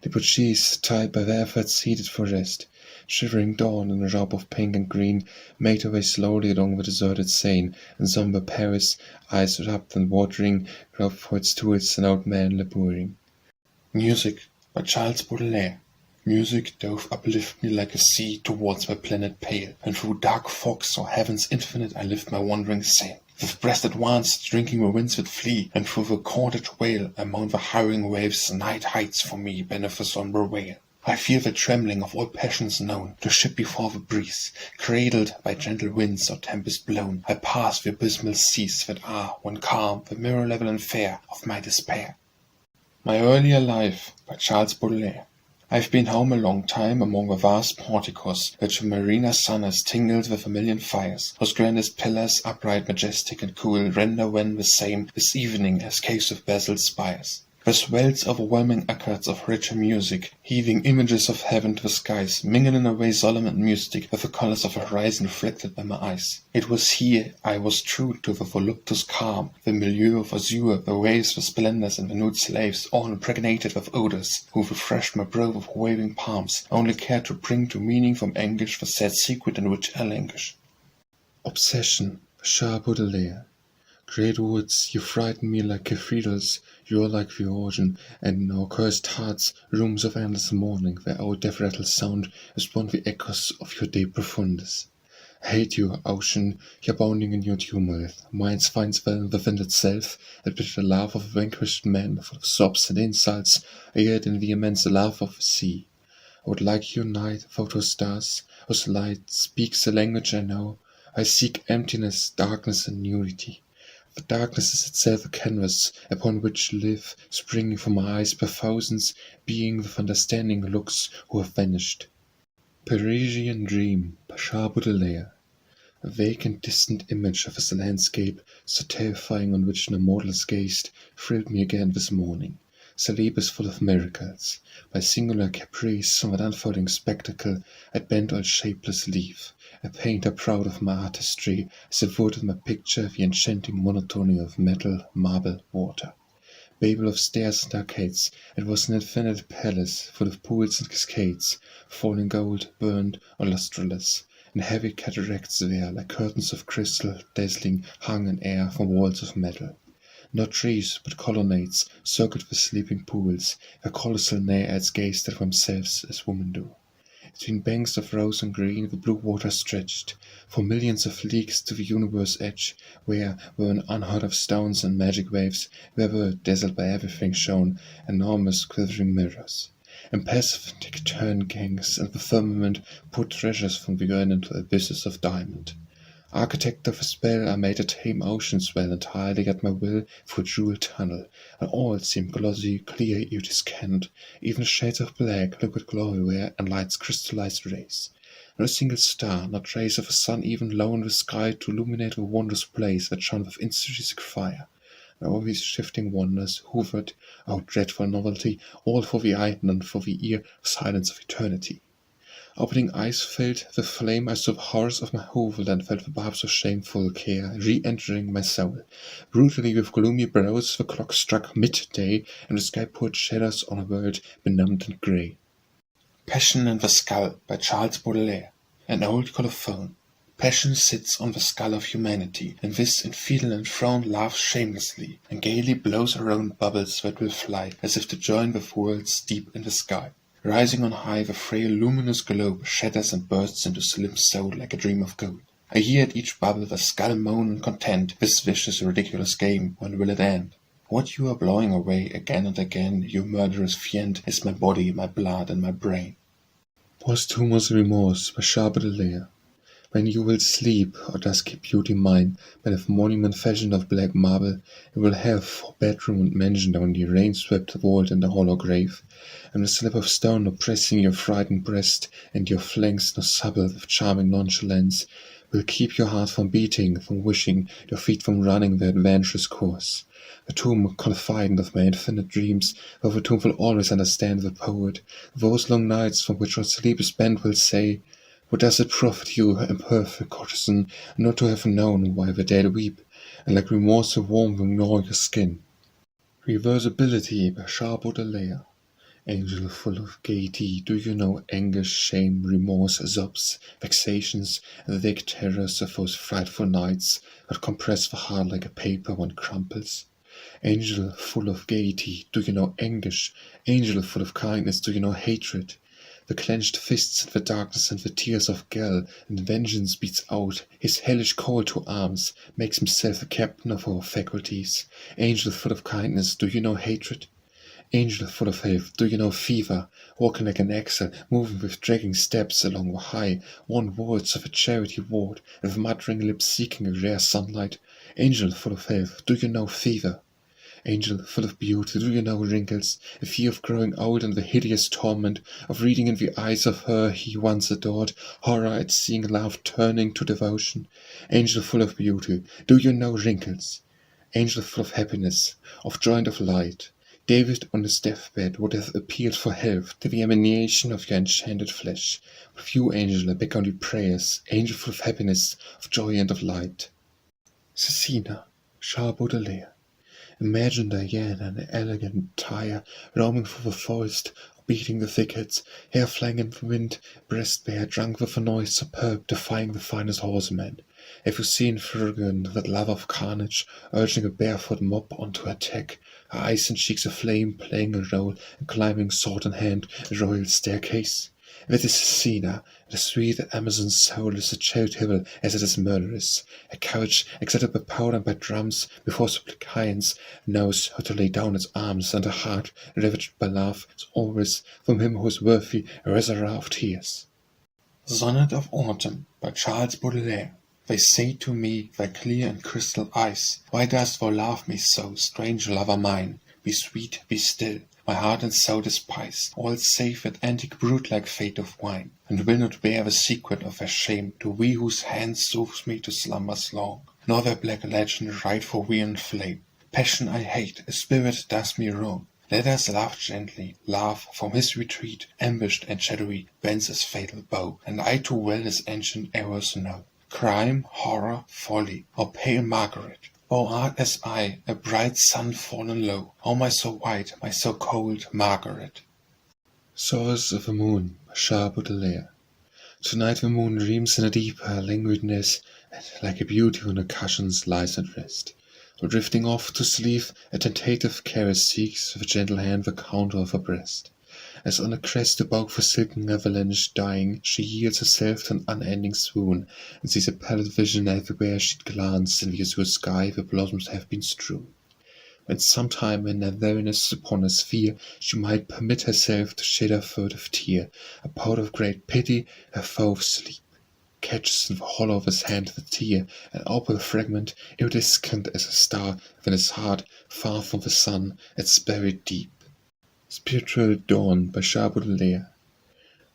Debauchees, tired by their efforts, heeded for rest. Shivering dawn in a robe of pink and green made her way slowly along the deserted Seine, and sombre Paris, eyes wrapped and watering, groped for its tools, an old man laboring. Music by Charles Baudelaire. Music doth uplift me like a sea towards my planet pale, and through dark fogs or heavens infinite I lift my wandering sail. With breast advanced, drinking the winds that flee, and through the corded wail, among the hurrying waves, night hides for me beneath a sombre veil. I feel the trembling of all passions known, to ship before the breeze, cradled by gentle winds or tempest blown. I pass the abysmal seas that are, when calm, the mirror level and fair of my despair. My Earlier Life by Charles Baudelaire. I've been home a long time among the vast porticos, which the marina sun has tingled with a million fires, whose grandest pillars, upright, majestic, and cool, render when the same this evening as caves of basalt spires. The swells overwhelming accords of richer music, heaving images of heaven to the skies, mingle in a way solemn and mystic with the colours of the horizon reflected by my eyes. It was here I was true to the voluptuous calm, the milieu of azure, the waves, the splendours, and the nude slaves, all impregnated with odours, who refreshed my brow with waving palms, only cared to bring to meaning from anguish the sad secret in which I languish. Obsession by Baudelaire. Great woods, you frighten me like cathedrals, you are like the organ, and in our cursed hearts, rooms of endless mourning, where our death rattles sound, respond the echoes of your de profundis. I hate you, ocean, you're bounding in your tumult, minds finds well within itself, that bitter laugh of a vanquished man, full of sobs and insults, yet in the immense laugh of the sea. I would like your night, without her stars, whose light speaks a language I know. I seek emptiness, darkness, and nudity. The darkness is itself a canvas, upon which live, springing from my eyes by thousands, being with understanding looks who have vanished. Parisian Dream by Baudelaire. A vague and distant image of a landscape, so terrifying on which no mortal has gazed, thrilled me again this morning. Sleep is full of miracles. By singular caprice, on that unfolding spectacle, I bend all shapeless leaf. A painter proud of my artistry, as it would in my picture the enchanting monotony of metal, marble, water. Babel of stairs and arcades, it was an infinite palace, full of pools and cascades, falling gold, burned, or lustreless, and heavy cataracts there, like curtains of crystal, dazzling, hung in air from walls of metal. Not trees, but colonnades, circled with sleeping pools, where colossal naiads gazed at themselves as women do. Between banks of rose and green the blue water stretched, for millions of leagues to the universe edge, where were an unheard of stones and magic waves, where were, dazzled by everything, shone enormous quivering mirrors. Impassive turn gangs and the firmament poured treasures from the earth into abysses of diamond. Architect of a spell, I made a tame ocean swell entirely at my will through a jeweled tunnel, and all seemed glossy, clear, iridescent, even shades of black, liquid glory where, and light's crystallized rays. Not a single star, not trace of a sun even low in the sky to illuminate the wondrous place that shone with intrinsic fire. and all these shifting wonders hovered, oh dreadful novelty, all for the eye, none for the ear, silence of eternity. Opening eyes filled the flame, I saw the horrors of my hovel, and felt the barbs of shameful care re-entering my soul. Brutally with gloomy brows the clock struck midday, and the sky poured shadows on a world benumbed and grey. Passion in the Skull by Charles Baudelaire. An old colophon. Passion sits on the skull of humanity, and this infidel enthroned laughs shamelessly, and gaily blows around bubbles that will fly, as if to join the worlds deep in the sky. Rising on high, the frail luminous globe shatters and bursts into slim soul like a dream of gold. I hear at each bubble the skull moan in content, this vicious ridiculous game, when will it end? What you are blowing away again and again, you murderous fiend, is my body, my blood, and my brain. Posthumous Remorse by Charles Baudelaire. When you will sleep, or dusky beauty mine, by the monument fashioned of black marble, it will have for bedroom and mansion down the rain-swept vault and the hollow grave, and the slab of stone oppressing your frightened breast, and your flanks no supple with charming nonchalance, will keep your heart from beating, from wishing, your feet from running their adventurous course. The tomb confidant of my infinite dreams, though the tomb will always understand the poet, those long nights from which our sleep is spent will say, what does it profit you, imperfect courtesan, not to have known why the dead weep, and like remorse a worm will gnaw your skin? Reversability by Charles Baudelaire. Angel full of gaiety, do you know anguish, shame, remorse, sobs, vexations, and the vague terrors of those frightful nights that compress the heart like a paper when it crumples? Angel full of gaiety, do you know anguish? Angel full of kindness, do you know hatred? The clenched fists and the darkness and the tears of Gel, and vengeance beats out his hellish call to arms, makes himself the captain of our faculties. Angel full of kindness, do you know hatred? Angel full of faith, do you know fever, walking like an axle, moving with dragging steps along the high, worn walls of a charity ward, with muttering lips seeking a rare sunlight? Angel full of faith, do you know fever? Angel full of beauty, do you know wrinkles, a fear of growing old and the hideous torment of reading in the eyes of her he once adored, horror at seeing love turning to devotion? Angel full of beauty, do you know wrinkles? Angel full of happiness, of joy and of light, David on his deathbed would have appealed for help to the emanation of your enchanted flesh. With you, angel, I beg only prayers, angel full of happiness, of joy and of light. Sisina, Charles Baudelaire. Imagine Diana in elegant attire, roaming through the forest, beating the thickets, hair flying in the wind, breast bare, drunk with a noise superb, defying the finest horseman. Have you seen Fergan, that lover of carnage, urging a barefoot mob on to attack, her eyes and cheeks aflame, playing a role, and climbing sword in hand a royal staircase? That is Sisina, the sweet Amazon soul is as charitable as it is murderous. A couch excited by powder and by drums, before suppliants, knows how to lay down its arms, and a heart ravaged by love is always from him who is worthy a reservoir of tears. Sonnet of Autumn by Charles Baudelaire. They say to me, thy clear and crystal eyes, why dost thou love me so, strange lover mine? Be sweet, be still, my heart and soul despise all save that antique brute-like fate of wine, and will not bear the secret of their shame to we whose hand soothes me to slumbers long, nor their black legend write for we in flame. Passion I hate, a spirit does me wrong. Let us laugh gently, laugh from his retreat, ambushed and shadowy, bends his fatal bow, and I too well his ancient errors know. Crime, horror, folly, or pale Margaret, thou art as I, a bright sun fallen low. O my so white, my so cold Margaret! Source of the Moon by Charles Baudelaire. Tonight the moon dreams in a deeper languidness, and like a beauty on the cushions lies at rest. Or drifting off to sleep, a tentative caress seeks with a gentle hand the counter of her breast. As on a crest above the silken avalanche dying, she yields herself to an unending swoon, and sees a pallid vision everywhere she'd glance in the azure sky the blossoms have been strewn. When sometime in her weariness upon her sphere she might permit herself to shed a furtive tear, a pout of great pity, her foe of sleep catches in the hollow of his hand the tear, an opal fragment, iridescent as a star, within his heart, far from the sun, it's buried deep. Spiritual Dawn by Charles Baudelaire.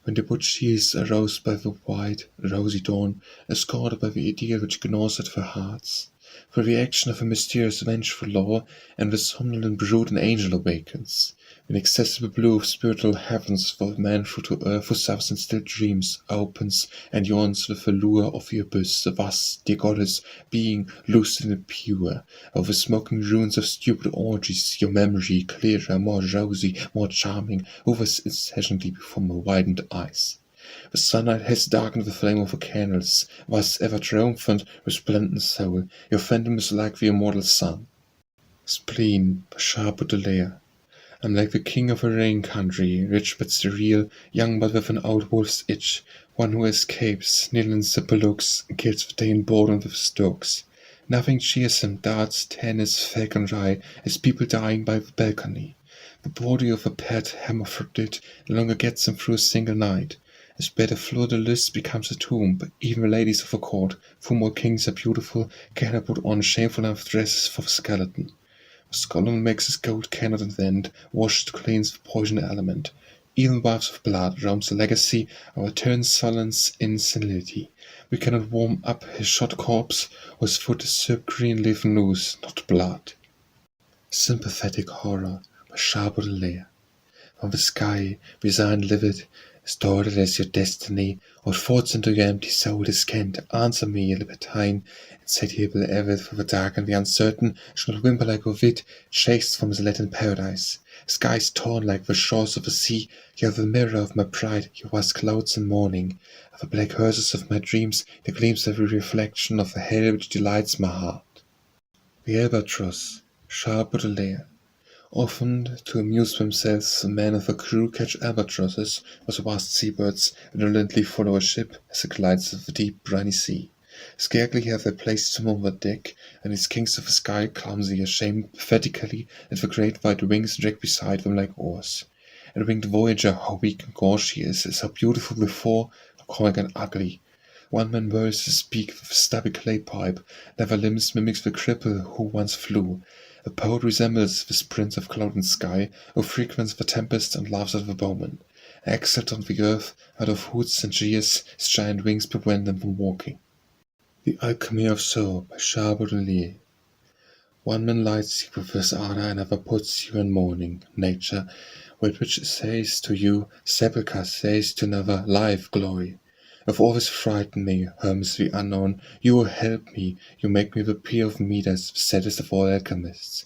When the butchees are roused by the white, rosy dawn, escorted by the ideal which gnaws at their hearts, for the action of a mysterious vengeful law, and the somnolent brood an angel awakens. The inaccessible blue of spiritual heavens for man through to earth who suffers in still dreams, opens and yawns with the lure of the abyss. Thus, dear goddess, being lucid and pure, of the smoking ruins of stupid orgies, your memory, clearer, more rosy, more charming, hovers incessantly before my widened eyes. The sunlight has darkened the flame of the candles, thus ever triumphant, resplendent soul, your phantom is like the immortal sun. Spleen, by Baudelaire. I'm like the king of a rain country, rich but sterile, young but with an old wolf's itch, one who escapes, kneelings the bullocks, and kills the day in boredom with storks. Nothing cheers him, darts, tennis, falconry, as people dying by the balcony. The body of a pet hermaphrodite no longer gets him through a single night. His bed of fleur-de-lis becomes a tomb, but even the ladies of the court, for whom all kings are beautiful, cannot put on shameful enough dresses for the skeleton. The scholar makes his gold cannot invent, washed to cleanse the poison element. Even baths of blood roams the legacy of eternal solace in senility. We cannot warm up his shot corpse, or his foot is silk green leaven loose, not blood. Sympathetic Horror, by Baudelaire. From the sky, resigned livid, distorted as your destiny, what thoughts into your empty soul descend, answer me, libertine, insatiable avid for the dark and the uncertain, shall not whimper like Ovid, chased from his Latin paradise. Skies torn like the shores of the sea, you are the mirror of my pride, you was clouds in morning. Of the black hearses of my dreams, there gleams every reflection of the hell which delights my heart. The Albatross, Baudelaire. Often, to amuse themselves, the men of a crew catch albatrosses, or the vast seabirds, and indolently follow a ship as it glides of the deep, briny sea. Scarcely have they placed him on the deck, and these kings of the sky, clumsy, ashamed, pathetically, at the great white wings drag beside them like oars. And the winged voyager, how weak and gauze she is how beautiful before, how comic and ugly. One man whirls his beak with a stubby clay pipe, never limbs mimics the cripple who once flew. The poet resembles this prince of cloud and sky, who frequents the tempest and laughs at the bowman. Exiled on the earth, out of hoods and jeers, his giant wings prevent them from walking. The Alchemy of Sorrow, by Baudelaire. One man lights you with his ardor, another puts you in mourning. Nature, with which says to you, sepulchre says to another, life, glory. If always frighten me, Hermes the unknown, you will help me, you make me the peer of Midas, the saddest of all alchemists.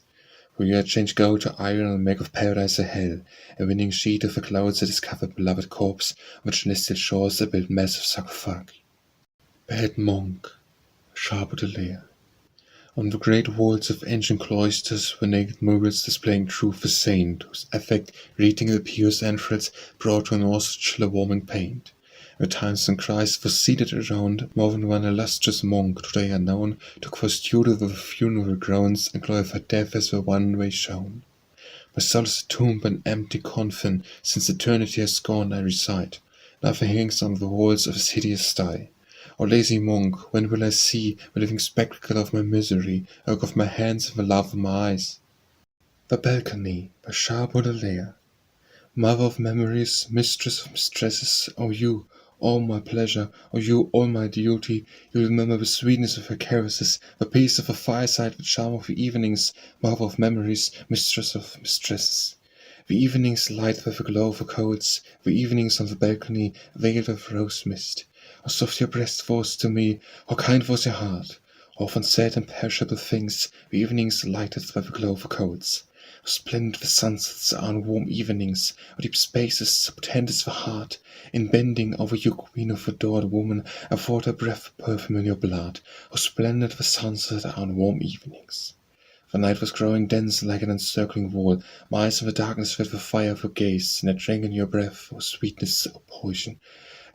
For you change gold to iron and make of paradise a hell, a winning sheet of the clouds that discover beloved corpse, which nested shores that build massive sarcophagi. Bad Monk, Baudelaire. On the great walls of ancient cloisters were naked murals displaying truth the saint, whose affect, reading the pious entrails, brought to an nostril a warming paint. At times when Christ was seated around, more than one illustrious monk, today unknown, took for student the funeral groans, and glorified death as the one way shown. My soul is a tomb and empty coffin, since eternity has gone I reside. Nothing hangs on the walls of this hideous sty. O lazy monk, when will I see the living spectacle of my misery, work of my hands and the love of my eyes? The Balcony, by Baudelaire. Mother of memories, mistress of mistresses, O you, all my pleasure, O you, all my duty, you remember the sweetness of her caresses, the peace of the fireside, the charm of the evenings, mother of memories, mistress of mistresses. The evenings light with the glow of the coals, the evenings on the balcony, veiled with rose mist. How soft your breast was to me, how kind was your heart. Often sad and perishable things, the evenings lighted by the glow of the coals. How splendid the sunsets are on warm evenings, how deep spaces, so tender is the heart. In bending over you, queen of adored woman, I thought a breath of perfume in your blood. How splendid the sunsets are on warm evenings. The night was growing dense like an encircling wall. My eyes in the darkness felt the fire of your gaze, and I drank in your breath, O sweetness, O poison.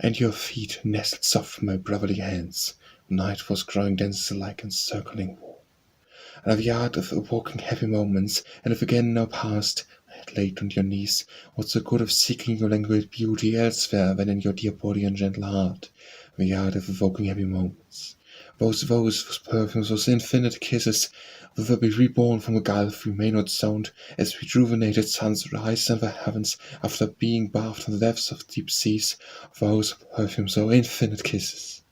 And your feet nestled soft from my brotherly hands. The night was growing dense like an encircling wall. And of the art of evoking happy moments, and if again now past, I had laid on your knees, what's the good of seeking your languid beauty elsewhere than in your dear body and gentle heart? The art of evoking happy moments. Those vows, those perfumes, those infinite kisses, will they be reborn from a gulf we may not sound, as rejuvenated suns rise in the heavens after being bathed in the depths of deep seas, those perfumes, those infinite kisses.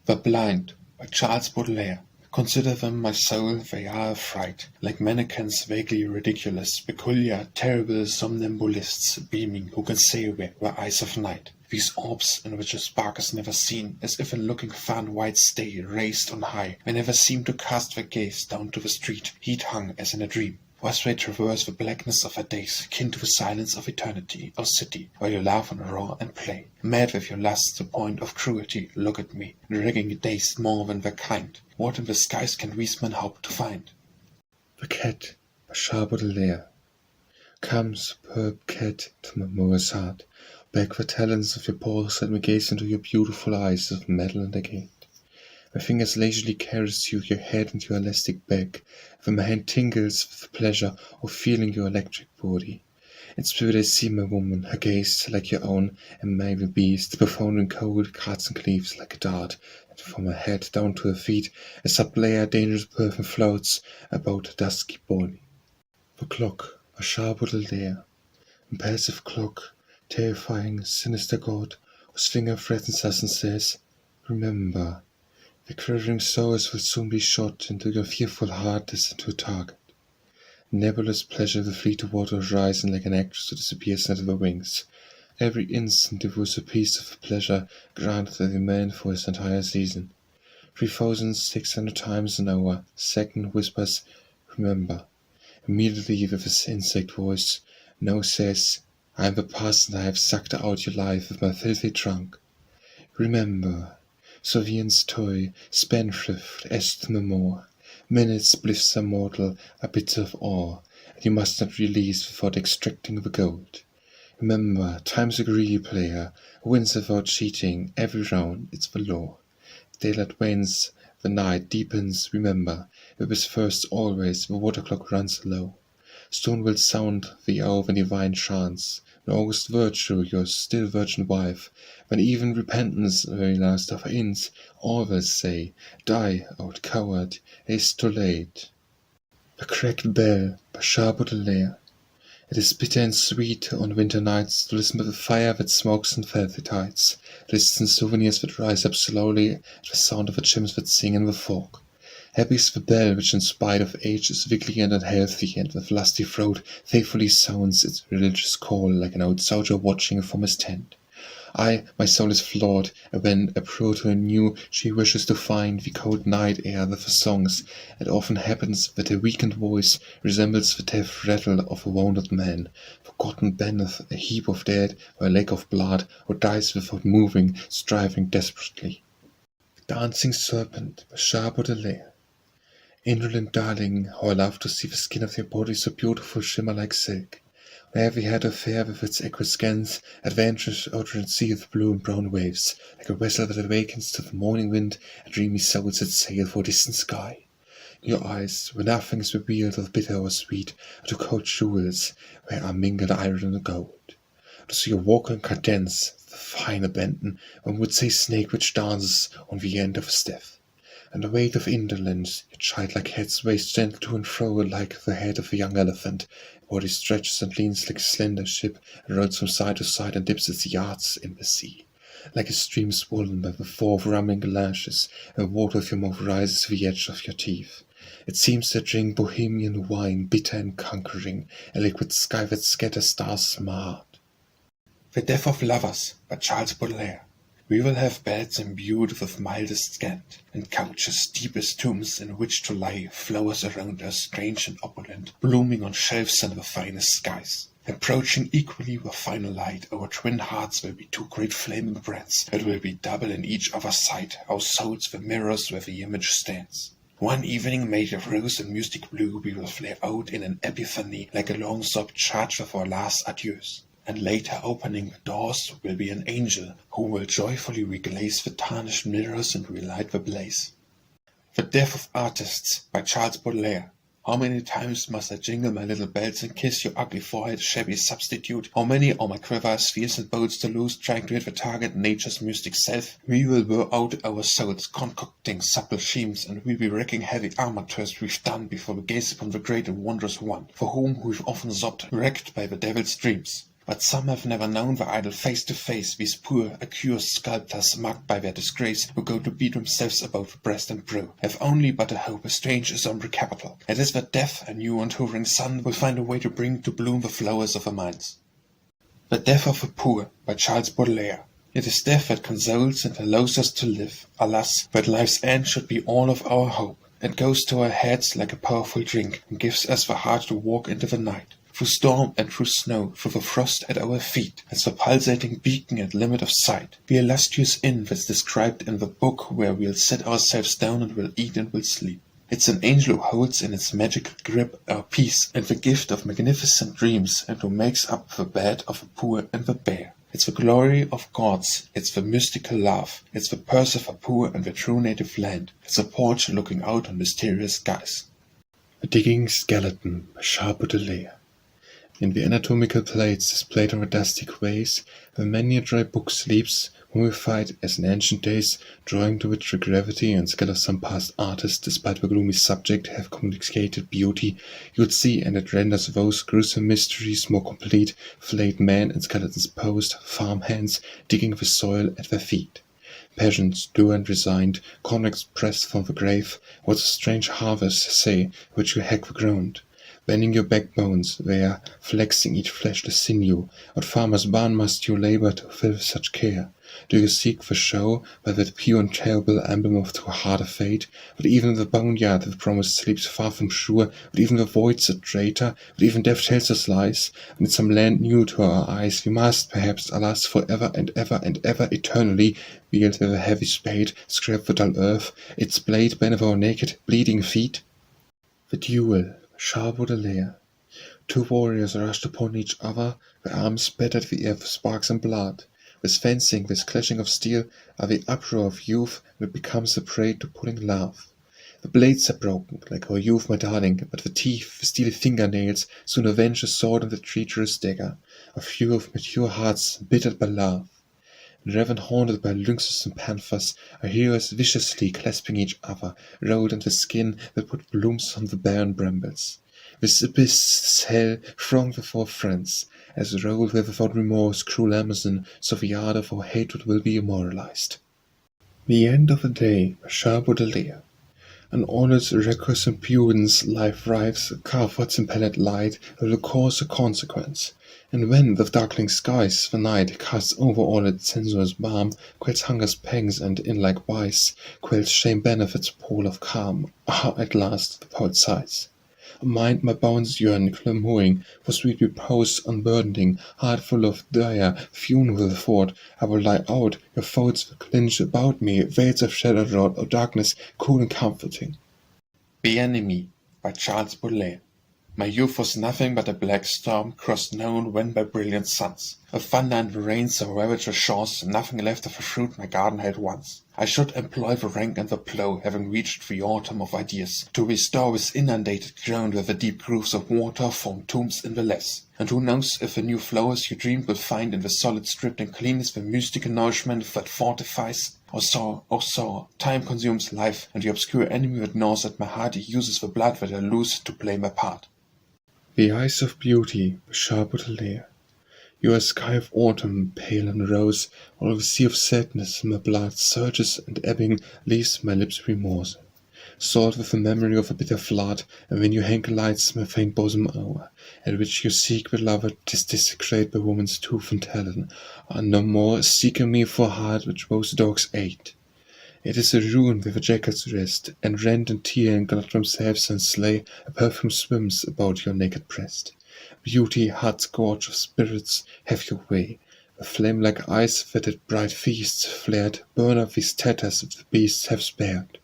The Blind, by Baudelaire. Consider them, my soul, they are a fright, like mannequins vaguely ridiculous, peculiar, terrible somnambulists, beaming, who can say were eyes of night. These orbs in which a spark is never seen, as if in looking far and wide stay, raised on high, they never seem to cast their gaze down to the street, heat-hung as in a dream. Or as they traverse the blackness of our days, kin to the silence of eternity, or city, while you laugh and roar and play. Mad with your lust, the point of cruelty, look at me, dragging days more than their kind. What in the skies can these men hope to find? The cat, by Charles Baudelaire. Come, superb cat, to my moor's heart. Back the talons of your paws, let me gaze into your beautiful eyes of metal and agate. My fingers leisurely caress you, your head and your elastic back, and my hand tingles with the pleasure of feeling your electric body. In spirit I see my woman, her gaze like your own, and my the beast, profound and cold, cuts and cleaves like a dart, and from her head down to her feet, a sub-layer dangerous perfume floats about her dusky body. The clock, a Charles Baudelaire, impassive clock, terrifying, sinister god, whose finger threatens us and says, "Remember, the quivering souls will soon be shot into your fearful heart as into a target." Nebulous pleasure will flee toward the horizon like an actress who disappears under the wings. Every instant devours a piece of the pleasure granted by the man for his entire season. 3,600 times an hour, second whispers, "Remember." Immediately with his insect voice, now says, "I am the parson, I have sucked out your life with my filthy trunk. Remember, Sovian's toy, spendthrift, est memor. Minutes bliss are mortal, a bit of awe, and you must not release without extracting the gold. Remember, time's a greedy player, wins without cheating, every round, it's the law. Daylight wanes, the night deepens, remember, it was first always, the water clock runs low. Stone will sound the hour of divine chance, when august virtue, your still virgin wife, when even repentance, the very last of her ends, all will say, "Die, old coward, it is too late." The cracked bell, by Charles Baudelaire. It is bitter and sweet on winter nights to listen to the fire that smokes in filthy tides, distant souvenirs that rise up slowly at the sound of the chimneys that sing in the fog. Happy is the bell which in spite of age is wiggly and unhealthy, and with lusty throat faithfully sounds its religious call like an old soldier watching from his tent. My soul is flawed, and when approach her anew, she wishes to find the cold night air with her songs. It often happens that her weakened voice resembles the deaf rattle of a wounded man, forgotten beneath a heap of dead or a lake of blood, or dies without moving, striving desperately. Dancing Serpent, by Charles Baudelaire. Indolent darling, how I love to see the skin of your body so beautiful shimmer like silk. Wherever you had affair with its aqua scans, adventures over a sea of blue and brown waves, like a vessel that awakens to the morning wind, and dreamy souls that sail for a distant sky. In your eyes, where nothing is revealed of bitter or sweet, are two cold jewels, where are mingled iron and gold. To see you walk in cadence, the fine abandon, one would say snake which dances on the end of a staff. And the weight of indolence, your childlike head sways gently to and fro like the head of a young elephant. Your body stretches and leans like a slender ship, and rolls from side to side and dips its yards in the sea. Like a stream swollen by the four of rumbling lashes, and water of your mouth rises to the edge of your teeth. It seems to drink bohemian wine, bitter and conquering, a liquid sky that scatters stars from my heart. The Death of Lovers, by Charles Baudelaire. We will have beds imbued with mildest scant, and couches deep as tombs in which to lie, flowers around us strange and opulent, blooming on shelves under the finest skies. Approaching equally with final light, our twin hearts will be two great flaming brands, that will be double in each other's sight, our souls the mirrors where the image stands. One evening made of rose and mystic blue, we will flare out in an epiphany, like a long sob charged with our last adieus. And later opening the doors will be an angel, who will joyfully reglaze the tarnished mirrors and relight the blaze. The Death of Artists, by Charles Baudelaire. How many times must I jingle my little bells and kiss your ugly forehead, shabby substitute? How many are my quivers, fears and bolts to loose, trying to hit the target, nature's mystic self? We will wear out our souls, concocting supple schemes, and we'll be wrecking heavy armatures we've done before we gaze upon the great and wondrous one, for whom we've often sobbed, wrecked by the devil's dreams. But some have never known the idol face to face, these poor, accused sculptors marked by their disgrace, who go to beat themselves about the breast and brow, have only but a hope, a strange sombre capital. It is that death, a new and hovering sun, will find a way to bring to bloom the flowers of their minds. The Death of the Poor, by Charles Baudelaire. It is death that consoles and allows us to live. Alas, that life's end should be all of our hope. It goes to our heads like a powerful drink, and gives us the heart to walk into the night, through storm and through snow, through the frost at our feet, as the pulsating beacon at limit of sight. The illustrious inn that's described in the book, where we'll set ourselves down and we'll eat and we'll sleep. It's an angel who holds in its magical grip our peace and the gift of magnificent dreams, and who makes up the bed of the poor and the bare. It's the glory of gods, it's the mystical love, it's the purse of the poor and the true native land, it's a porch looking out on mysterious skies. A digging skeleton by Charles Baudelaire. In the anatomical plates displayed on the dusty quays, where many a dry book sleeps, mummified as in ancient days, drawing to which the gravity and skill of some past artist, despite the gloomy subject, have communicated beauty, you'll see, and it renders those gruesome mysteries more complete, flayed men and skeletons posed, farm hands, digging the soil at their feet. Peasants, dour and resigned, convicts pressed from the grave, what a strange harvest, say, which you hack the ground. Bending your backbones there, flexing each fleshless sinew, what farmer's barn must you labor to fill with such care? Do you seek for show, by that pure and terrible emblem of too hard a fate? But even the boneyard that promised sleeps far from sure, but even the void's a traitor, but even death tells us lies, and in some land new to our eyes, we must, perhaps, alas, for ever and ever and ever eternally, wield with a heavy spade, scrape the dull earth, its blade bend our naked, bleeding feet? The Duel, Charles Baudelaire. Two warriors rushed upon each other, their arms battered the air with sparks and blood. With fencing, with clashing of steel, are the uproar of youth, and it becomes a prey to pulling love. The blades are broken, like our youth, my darling, but the teeth, the steely fingernails, soon avenge the sword and the treacherous dagger. A few of mature hearts, embittered by love. And ravin haunted by lynxes and panthers, our heroes viciously clasping each other, rolled in the skin that put blooms on the barren brambles. This abyss, this hell, thronged with our friends, as rolled without remorse, cruel Amazon, so the ardor of our hatred will be immortalized. The End of the Day by Charles Baudelaire. An honest reckless impudence life rives, carve what's impelled light, will cause a consequence. And when, with darkling skies, the night casts over all its sensuous balm, quells hunger's pangs, and in like wise, quells shame benefits pole of calm, at last the poet sighs. A mind my bounds yearn, clamouring for sweet repose, unburdening, heart full of dire, funeral thought, I will lie out, your folds will clinch about me, veils of shadow wrought, or darkness, cool and comforting. The Enemy, by Charles Baudelaire. My youth was nothing but a black storm, crossed now and when by brilliant suns. Of thunder and rain so ravaged the shores, nothing left of the fruit my garden had once. I should employ the rank and the plough, having reached the autumn of ideas, to restore this inundated ground where the deep grooves of water form tombs in the less. And who knows if the new flowers you dreamed will find in the solid stripped and cleanness the mystical nourishment that fortifies? O sorrow, time consumes life, and the obscure enemy that gnaws at my heart uses the blood that I lose to play my part. The Eyes of Beauty by Charles Baudelaire. You are a sky of autumn, pale and rose, while the sea of sadness in my blood surges and ebbing leaves my lips remorse. Salt with the memory of a bitter flood, and when your hanker lights my faint bosom o'er, at which you seek, beloved, 'tis desecrate by woman's tooth and talon, and no more seeking me for a heart which those dogs ate. It is a ruin where the jackals rest, and rend and tear and glut themselves and slay, a perfume swims about your naked breast. Beauty, heart scourge of spirits, have your way. The flame-like eyes that at bright feasts flared, burn up these tatters that the beasts have spared.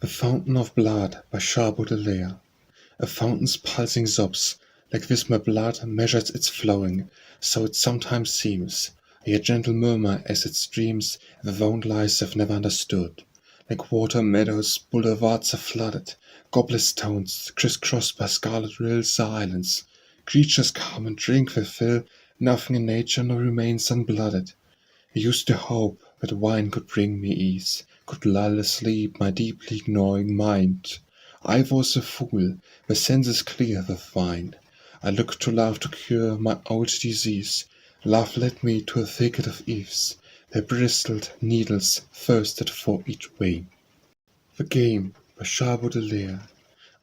The Fountain of Blood by Charles Baudelaire. A fountain's pulsing sobs, like this my blood measures its flowing, so it sometimes seems. I hear gentle murmur as it streams, the wound lies I've never understood. Like water meadows, boulevards are flooded, goblets towns, crisscrossed by scarlet rills are islands. Creatures come and drink their fill, nothing in nature now remains unblooded. I used to hope that wine could bring me ease, could lull asleep my deeply gnawing mind. I was a fool, my senses clear with wine. I looked to love to cure my old disease. Love led me to a thicket of eaves. Their bristled needles thirsted for each way. The Game by Baudelaire.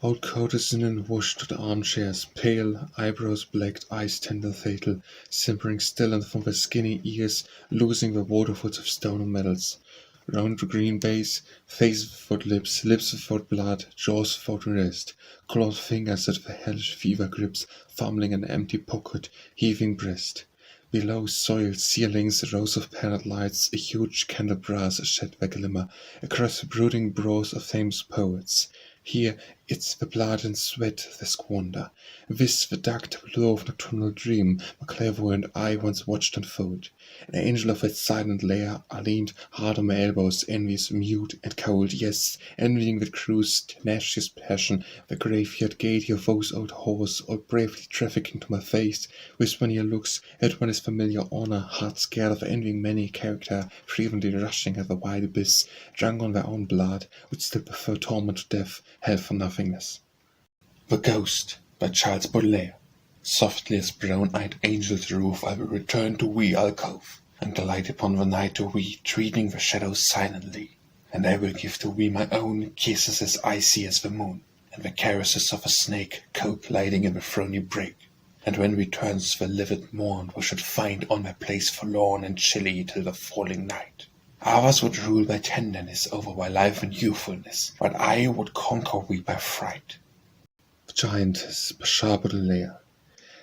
Old courtesan washed to the armchairs, pale, eyebrows blacked, eyes tender fatal, simpering still and from their skinny ears losing the waterfalls of stone and metals. Round the green base, face without lips, lips without blood, jaws without rest, clawed fingers that the hellish fever grips, fumbling an empty pocket, heaving breast. Below soiled ceilings, rows of paneled lights, a huge candelabras shed their glimmer across the brooding brows of famous poets. Here it's the blood and sweat they squander. This the dark tableau of nocturnal dream my clairvoyant eye once watched unfold. An angel of that silent lair, I leaned hard on my elbows, envious, mute, and cold, yes, envying the crew's tenacious passion, the graveyard gaiety of those old whores, all bravely trafficking to my face, with funnier looks, at one is familiar honor, heart scared of envying many character, frequently rushing at the wide abyss, drunk on their own blood, would still prefer torment to death, hell for nothingness. The Ghost by Charles Baudelaire. Softly as brown-eyed angels roof, I will return to wee alcove, and glide upon the night to wee, treading the shadows silently. And I will give to wee my own kisses as icy as the moon, and the caresses of a snake cold gliding in the thorny brake. And when returns the livid morn, we should find on my place forlorn and chilly till the falling night. Others would rule by tenderness over my life and youthfulness, but I would conquer we by fright. The Giantess by Baudelaire.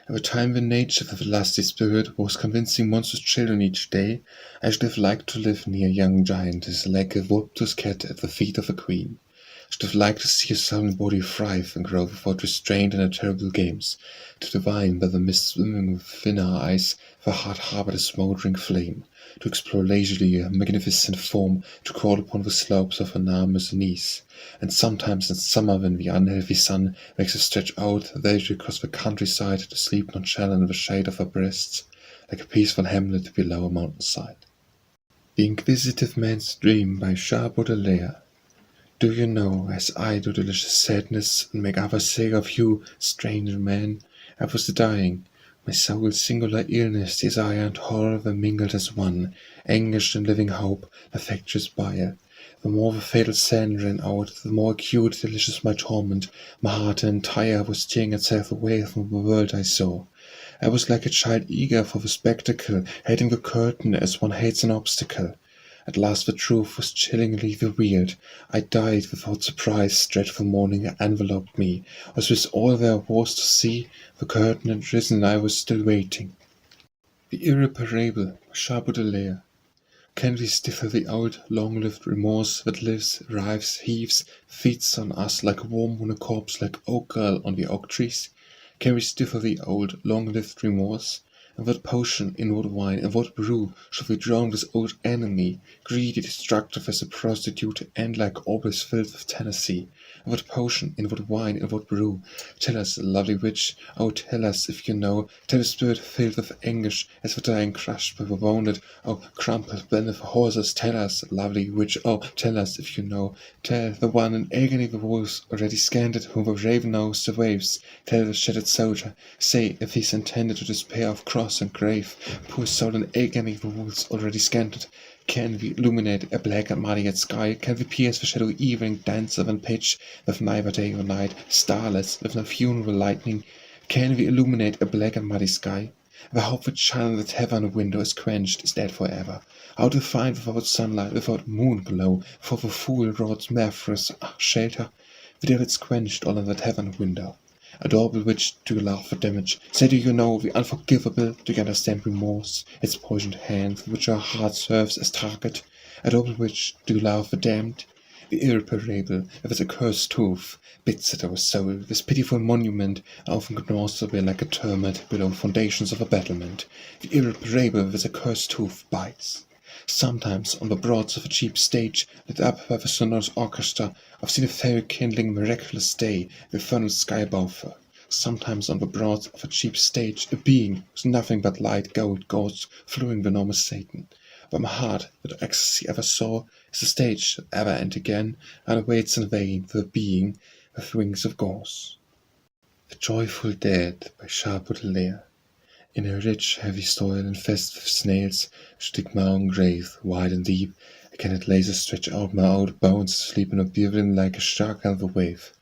At the time when nature with a lusty spirit was convincing monstrous children each day, I should have liked to live near young giantess like a voluptuous cat at the feet of a queen. I should have liked to see her sullen body thrive and grow without restraint in her terrible games, to divine by the mist swimming within her eyes the heart harboured a smouldering flame, to explore leisurely her magnificent form, to crawl upon the slopes of her enormous knees, and sometimes in summer when the unhealthy sun makes her stretch out leisurely across the countryside to sleep nonchalant in the shade of her breasts, like a peaceful hamlet below a mountainside. The Inquisitive Man's Dream by Baudelaire. Do you know, as I do, delicious sadness, and make others say of you, strange man, I was dying, my soul's singular illness, desire and horror were mingled as one, anguish and living hope, affectious bile. The more the fatal sand ran out, the more acute, delicious my torment, my heart entire was tearing itself away from the world I saw. I was like a child eager for the spectacle, hating the curtain as one hates an obstacle. At last the truth was chillingly revealed. I died without surprise, dreadful morning enveloped me. As with all there was to see, the curtain had risen, I was still waiting. The Irreparable by Baudelaire. Can we stifle the old, long-lived remorse that lives, writhes, heaves, feeds on us like a worm on a corpse, like oak girl on the oak trees? Can we stifle the old, long-lived remorse? And what potion, in what wine, and what brew should we drown this old enemy, greedy, destructive as a prostitute, and like orbs filled with Tennessee? And what potion, in what wine, and what brew? Tell us, lovely witch, oh tell us if you know, tell the spirit filled with anguish as the dying crushed by the wounded, oh crumpled blended of horses, tell us, lovely witch, oh tell us if you know, tell the one in agony the wolves already scanned whom the raven knows the waves, tell the shattered soldier, say if he's intended to despair of cross and grave, poor soul in agony the wolves already scanned. Can we illuminate a black and muddy sky? Can we pierce the shadowy evening dance of an pitch, with neither day or night, starless, with no funeral lightning? Can we illuminate a black and muddy sky? The hope which shines in the tavern window is quenched, is dead forever. How to find without sunlight, without moon glow, for the fool wrought mattress shelter? The devil's quenched all in the tavern window. Adorable witch, do you love the damage? Say, do you know the unforgivable? Do you understand remorse, its poisoned hand, which our heart serves as target? Adorable witch, do you love the damned? The Irreparable, with its accursed tooth, bits at our soul, this pitiful monument, often gnaws away like a termite below foundations of a battlement. The Irreparable, with its accursed tooth, bites. Sometimes, on the broads of a cheap stage, lit up by the sonorous orchestra, I've seen a fairy kindling miraculous day, the infernal sky above her. Sometimes on the broads of a cheap stage, a being, with nothing but light gold gauze, fluing the enormous Satan. But my heart, that ecstasy ever saw, is a stage that ever and again, and waits in vain for a being with wings of gauze. The Joyful Dead by Charles Baudelaire. In a rich, heavy soil infested with snails, should dig my own grave, wide and deep. I cannot laser stretch out my old bones, sleep in oblivion like a shark on the wave.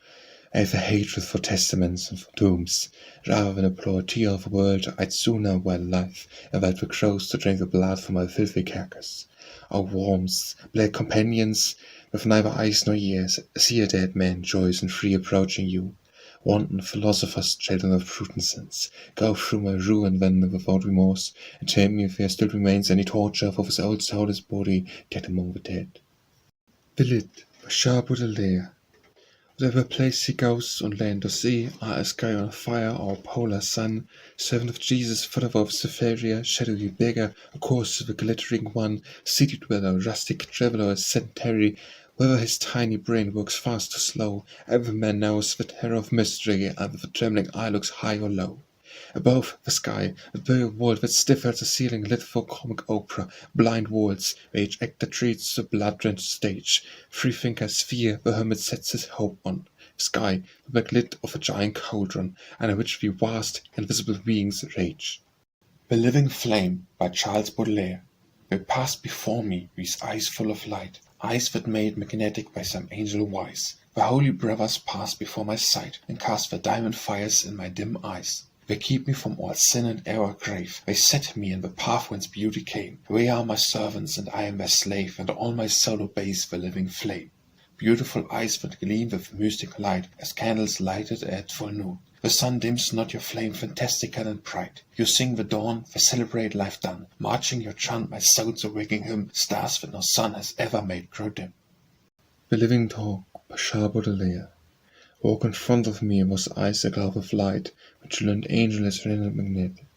I have a hatred for testaments and for tombs. Rather than implore a tear of a world, I'd sooner while alive invite the crows to drink the blood from my filthy carcass. O worms, black companions, with neither eyes nor ears, see a dead man joyous and free approaching you. Wanton philosophers, children of prudence, go through my ruin then without remorse, and tell me if there still remains any torture for this old soulless body dead among the dead. Billet by Charles Baudelaire. Whatever place he goes, on land or sea, a sky on fire or a polar sun, servant of Jesus, follower of Cytherea, shadowy beggar, a course of a glittering one, city dweller, rustic traveller, sedentary, whether his tiny brain works fast or slow, every man knows the terror of mystery, and the trembling eye looks high or low. Above the sky, a burial vault that stiff as a ceiling lit for comic opera, blind walls, where each actor treats a blood-drenched stage. Freethinker sphere, the hermit sets his hope on. Sky, the backlit of a giant cauldron, under which the vast, invisible beings rage. The Living Flame by Charles Baudelaire. They passed before me, these eyes full of light, eyes that made magnetic by some angel wise. The holy brothers passed before my sight, and cast their diamond fires in my dim eyes. They keep me from all sin and error grave. They set me in the path whence beauty came. They are my servants, and I am their slave, and all my soul obeys the living flame. Beautiful eyes that gleam with mystic light, as candles lighted at full noon. The sun dims not your flame fantastical and bright. You sing the dawn, they celebrate life done. Marching your chant, my soul's awaking hymn, stars that no sun has ever made grow dim. The Living Talk by Charles Baudelaire. Walk in front of me was eyes aglow with light, which learned angel as rendered magnetic.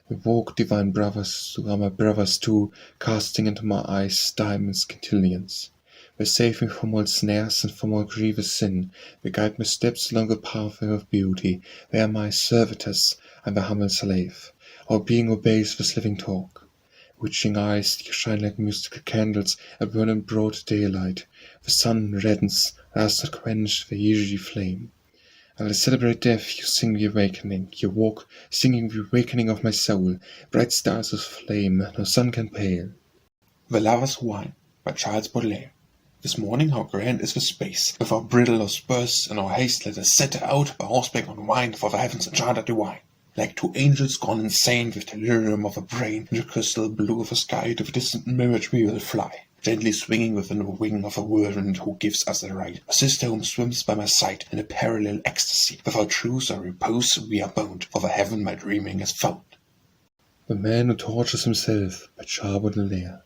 We walk, divine brothers, who are my brothers too, casting into my eyes diamond scintillions. They save me from all snares and from all grievous sin. They guide my steps along the pathway of beauty. They are my servitors, and the humble slave. Our being obeys this living talk. Witching eyes, you shine like mystical candles, and burn in broad daylight. The sun reddens, does not quench the yearly flame. While I celebrate death, you sing the awakening. You walk, singing the awakening of my soul. Bright stars of flame, no sun can pale. The Lover's Wine by Charles Baudelaire. This morning how grand is the space! With our bridle or spurs, and our haste let us set out by horseback on wine for the heavens enchanted divine. Like two angels gone insane with delirium of a brain, in the crystal blue of the sky to the distant mirage we will fly. Gently swinging within the wing of a whirlwind who gives us a ride. A sister whom swims by my side in a parallel ecstasy. Without truce or repose we are bound, for the heaven my dreaming has found. The Man Who Tortures Himself by Charles Baudelaire.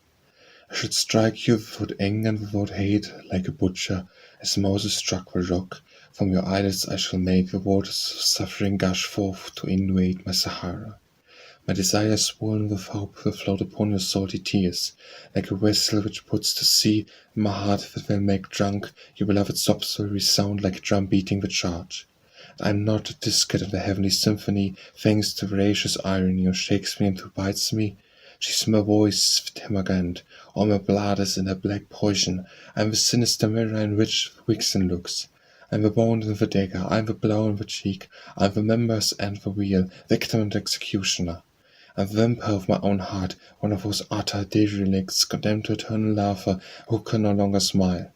I should strike you without anger and without hate, like a butcher, as Moses struck the rock. From your eyelids I shall make the waters of suffering gush forth to inundate my Sahara. My desire swollen with hope will float upon your salty tears, like a vessel which puts to sea, and my heart that will make drunk, your beloved sobs will resound like a drum beating the charge. I am not a discard in the heavenly symphony, thanks to voracious irony or Shakespeare who bites me. She's my voice, the termagant, all my blood is in her black poison. I am the sinister mirror in which the vixen looks. I am the bone and the dagger, I am the blow in the cheek, I am the members and the wheel, victim and executioner. I am the vampire of my own heart, one of those utter derelicts condemned to eternal laughter who can no longer smile.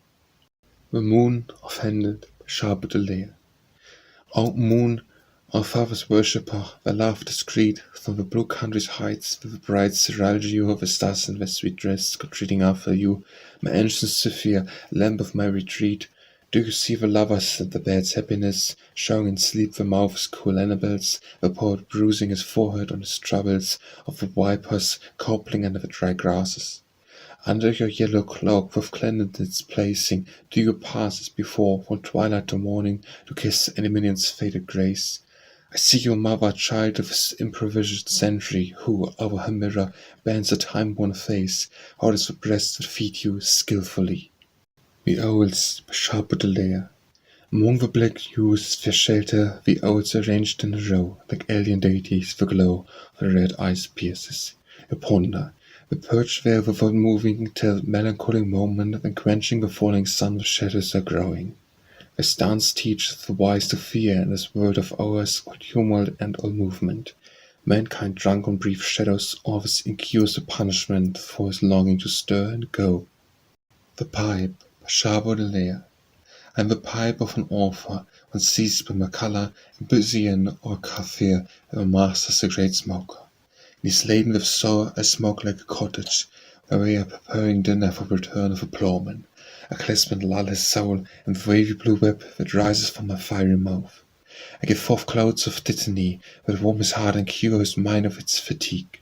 The Moon Offended by Charles Baudelaire. O moon, our father's worshipper, the love discreet, from the blue country's heights, with the bright seraglio of the stars in their sweet dress, retreating after you, my ancient Zephyr, lamp of my retreat. Do you see the lovers and the bed's happiness, showing in sleep the mouth's cool Annabels, the poet bruising his forehead on his troubles, of the vipers coupling under the dry grasses? Under your yellow cloak with cleanliness placing, do you pass as before, from twilight to morning, to kiss Endyminion's faded grace? I see your mother, child of this improvised century, who, over her mirror, bends a time-worn face, holds the breasts that feed you skilfully. The Owls by Charles Baudelaire. Among the black hues for shelter, the owls arranged in a row, like alien deities, the glow of the red eyes pierces. You ponder. The perch there without moving till melancholy moment, then quenching the falling sun with shadows are growing. His dance teacheth the wise to fear, and his word of ours all tumult and all movement. Mankind drunk on brief shadows always incurs the punishment for his longing to stir and go. The Pipe by Baudelaire. I am the pipe of an author, when seized by my colour, and busy or Kaffir, and my master's a great smoker. And he's laden with sorrow, I smoke like a cottage, where we are preparing dinner for return of a plowman. I clasp and lull his soul, and the wavy blue whip that rises from my fiery mouth. I give forth clouds of dittany, that warm his heart and cure his mind of its fatigue.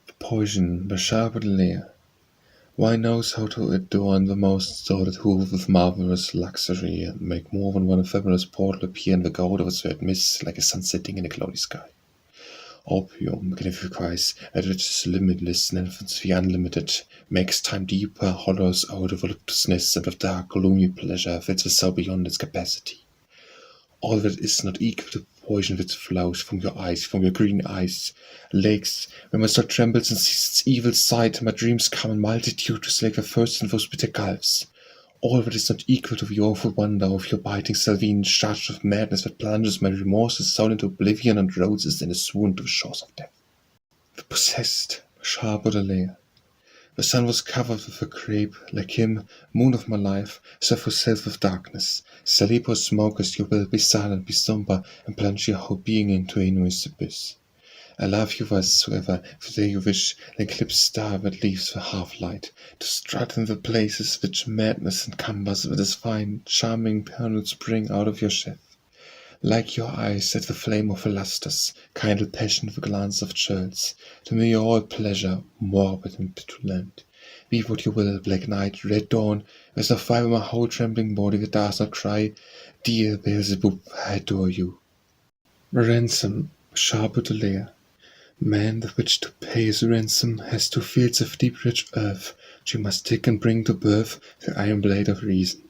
The Poison by Baudelaire. Why knows how to adorn the most sordid hoof with marvelous luxury, and make more than one fabulous portal appear in the gold of a certain mist, like a sun setting in a cloudy sky. Opium magnifies that which is limitless, and infants the unlimited, makes time deeper, hollows out of voluptuousness, and with dark, gloomy pleasure fills the soul beyond its capacity. All that is not equal to poison which flows from your eyes, from your green eyes. Lakes, when my soul trembles and sees its evil sight, my dreams come in multitude to slake the first and most bitter gulfs. All that is not equal to the awful wonder of your biting Salvine, charged with madness that plunges my remorseless soul into oblivion and rolls it in a swoon to the shores of death. The Possessed by Baudelaire. The sun was covered with a crape, like him, moon of my life, serve yourself with darkness. Sleep or smoke as you will, be silent, be sombre, and plunge your whole being into a noisy abyss. I love you whatsoever, the day you wish, the eclipsed star that leaves the half-light, to strut in the places which madness encumbers with its fine, charming pearls spring out of your sheath. Like your eyes at the flame of lustres, kindle passion with a glance of churls. To me all pleasure, morbid and petulant. Be what you will, black night, red dawn, there's no fire in my whole trembling body that does not cry, dear Beelzebub, I adore you. Ransom by Baudelaire. Man that which to pay his ransom has 2 fields of deep rich earth, which he must dig and bring to birth the iron blade of reason.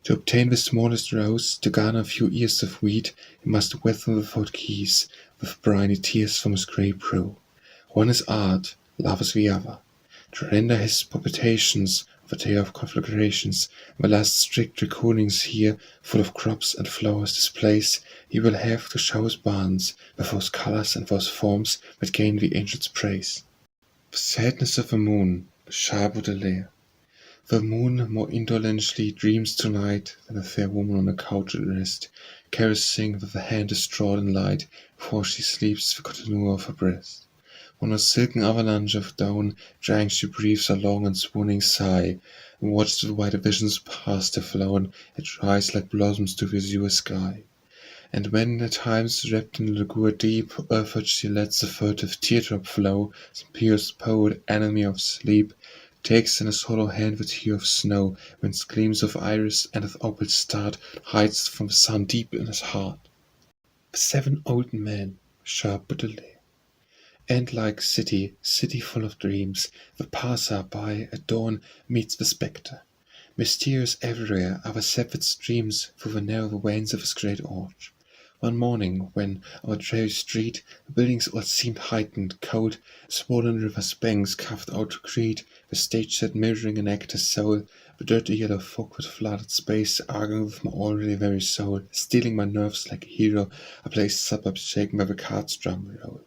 To obtain the smallest rose, to garner a few ears of wheat, he must wet them without keys, with briny tears from his grey brow. One is art, love is the other. To render his palpitations of a tale of conflagrations, and the last strict reckonings here, full of crops and flowers displays, he will have to show his barns, with those colours and those forms that gain the angel's praise. The Sadness of the Moon by Baudelaire. The moon more indolently dreams tonight than a fair woman on a couch at rest, caressing with a hand distraught in light, before she sleeps the contour of her breast. On a silken avalanche of down, drying she breathes a long and swooning sigh, and watches the white visions past her flown, it rise like blossoms to the azure sky. And when at times wrapped in languor deep, earthward she lets the furtive teardrop flow, some pious poet, enemy of sleep, takes in his hollow hand the tear of snow, whence gleams of iris and of opal start, hides from the sun deep in his heart. The 7 Old Men by Baudelaire. Ant-like city, city full of dreams, the passer-by at dawn meets the spectre. Mysterious everywhere are the sapphire streams through the narrow veins of his great arch. One morning, when on a dreary street the buildings all seemed heightened, cold, swollen river's banks carved out to greet the stage set mirroring an actor's soul, the dirty yellow fog with flooded space, arguing with my already very soul, stealing my nerves like a hero, I placed suburbs shaken by the cart's drum roll.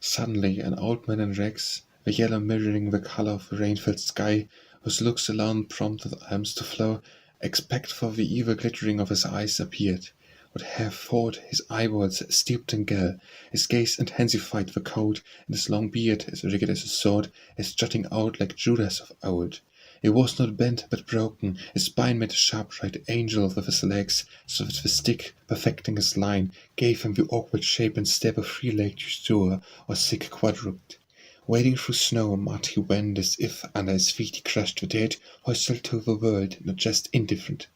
Suddenly an old man in rags, the yellow mirroring the colour of the rain-filled sky, whose looks alone prompted alms to flow, expect for the evil glittering of his eyes appeared. Would have thought his eyeballs steeped in gall, his gaze intensified the cold, and his long beard, as rigid as a sword, is jutting out like Judas of old. It was not bent, but broken, his spine made a sharp right angle with his legs, so that the stick, perfecting his line, gave him the awkward shape and step of 3-legged usurer or sick quadruped. Wading through snow, mud he went, as if under his feet he crushed the dead, hostile to the world, not just indifferent.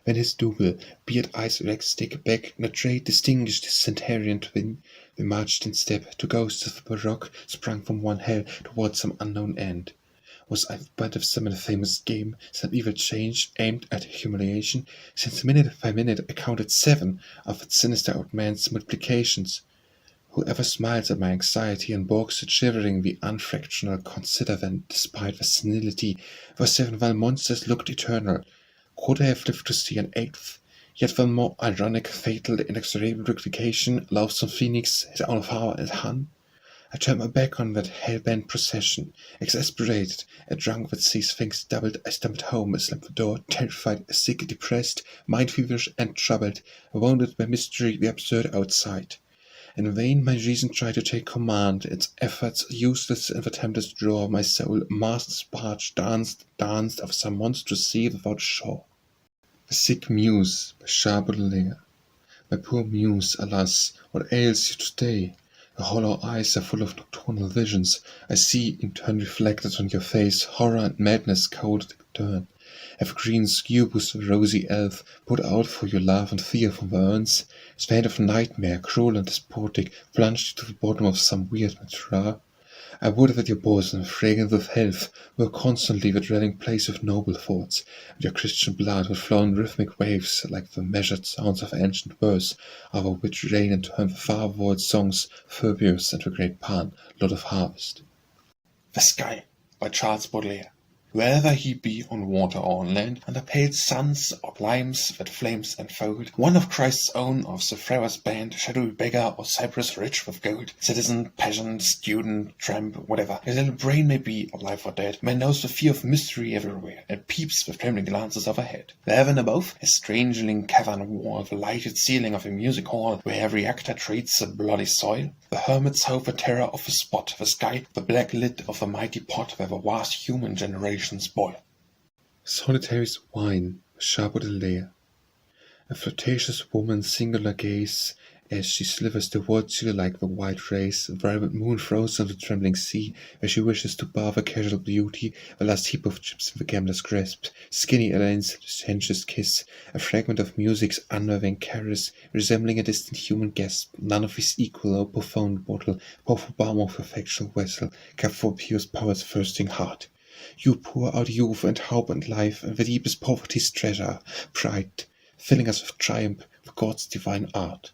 When his double, beard eyes erect stick back, and a trait distinguished his centurion twin, they marched in step, two ghosts of the baroque, sprung from one hell towards some unknown end. Was I the butt of some infamous game, some evil change, aimed at humiliation, since minute by minute I counted 7 of that sinister old man's multiplications? Whoever smiles at my anxiety and balks at shivering the unfractional consider then, despite the senility, the 7 vile monsters looked eternal. Could I have lived to see an 8th? Yet one more ironic, fatal, inexorable replication, loathsome phoenix, his own father and Han. I turned my back on that hell-bent procession, exasperated, and drunk with these things doubled. I stumbled home, I slammed the door, terrified, sick, depressed, mind-feverish, and troubled, wounded by mystery, the absurd outside. In vain my reason tried to take command, its efforts useless in the tempest draw. My soul, mastless barge, danced of some monstrous sea without shore. The sick muse, by Baudelaire. My poor muse, alas, what ails you today? Your hollow eyes are full of nocturnal visions. I see, in turn reflected on your face, horror and madness cold in turn. Evergreen Scubus, rosy elf, put out for your love and fear from the urns, his vein of nightmare, cruel and despotic, plunged to the bottom of some weird matra. I would that your bosom, fragrant with health, were constantly the dwelling place of noble thoughts, and your Christian blood would flow in rhythmic waves like the measured sounds of ancient verse, over which rain in turn the far-void songs, Phoebus and the great Pan, Lord of Harvest. The Sky, by Charles Baudelaire. Wherever he be, on water or on land, under pale suns or climes that flames enfold, one of Christ's own, of the Friar's band, shadowy beggar or cypress rich with gold, citizen, peasant, student, tramp, whatever, his little brain may be, alive or dead, man knows the fear of mystery everywhere, and peeps with trembling glances overhead. The heaven above, a strangeling cavern wall, the lighted ceiling of a music hall, where every actor treats the bloody soil, the hermit's hope, the terror of the spot, the sky, the black lid of the mighty pot where the vast human generation boil. Solitary's wine, by Baudelaire. A flirtatious woman's singular gaze, as she slivers towards you like the white race, the vibrant moon throws on the trembling sea, where she wishes to bar the casual beauty, the last heap of chips in the gambler's grasp, skinny Elaine's sensuous kiss, a fragment of music's unnerving caress, resembling a distant human gasp, none of his equal, or profound bottle, powerful balm of affectional vessel, kept for Pious poet's thirsting heart. You pour out youth and hope and life, and the deepest poverty's treasure, pride, filling us with triumph, with God's divine art.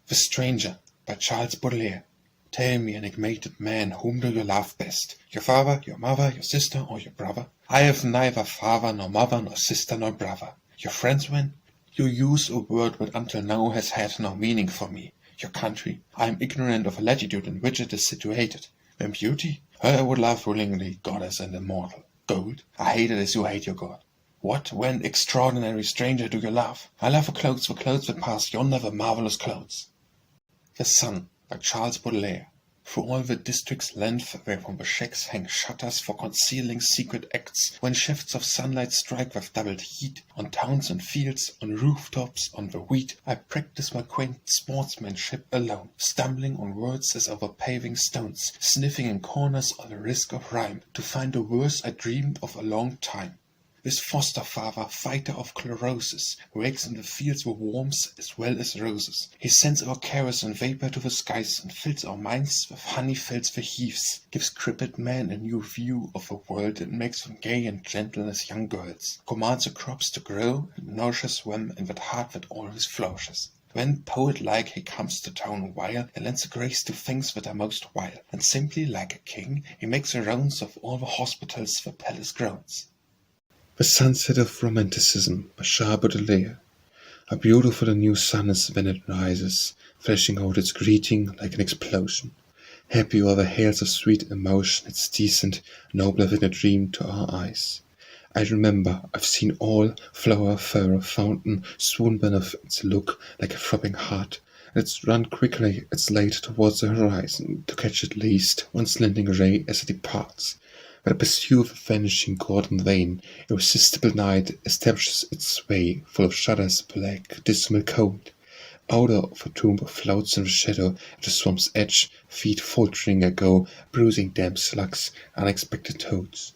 The Stranger, by Charles Baudelaire. Tell me, enigmated man, whom do you love best? Your father, your mother, your sister, or your brother? I have neither father, nor mother, nor sister, nor brother. Your friends, when? You use a word that until now has had no meaning for me. Your country? I am ignorant of the latitude in which it is situated. When beauty? Her I would love willingly, goddess and immortal. Gold? I hate it as you hate your God. What, when, extraordinary stranger, do you love? I love the clothes that pass yonder, the marvellous clothes. The Sun, by Charles Baudelaire. Through all the district's length, where from the shacks hang shutters for concealing secret acts, when shafts of sunlight strike with doubled heat, on towns and fields, on rooftops, on the wheat, I practice my quaint sportsmanship alone, stumbling on words as over paving stones, sniffing in corners on the risk of rhyme, to find the verse I dreamed of a long time. This foster father, fighter of chlorosis, wakes in the fields with worms as well as roses. He sends our carouse and vapor to the skies, and fills our minds with honey, fills the heaves, gives crippled men a new view of the world, and makes them gay and gentle as young girls, commands the crops to grow, and nourishes them in that heart that always flourishes. When, poet-like, he comes to town while, and lends a grace to things that are most vile, and simply, like a king, he makes the rounds of all the hospitals the palace grounds. The Sunset of Romanticism, by Baudelaire. How beautiful a new sun is when it rises, flashing out its greeting like an explosion. Happy o'er the hails of sweet emotion, it's decent, nobler than a dream to our eyes. I remember, I've seen all, flower, furrow, fountain, swoon beneath its look like a throbbing heart, and it's run quickly its light towards the horizon, to catch at least one slanting ray as it departs. But I pursue the vanishing god in vain. Irresistible night establishes its sway, full of shudders, black, dismal, cold. Odor of a tomb floats in the shadow, at the swamp's edge, feet faltering I go, bruising damp slugs, unexpected toads.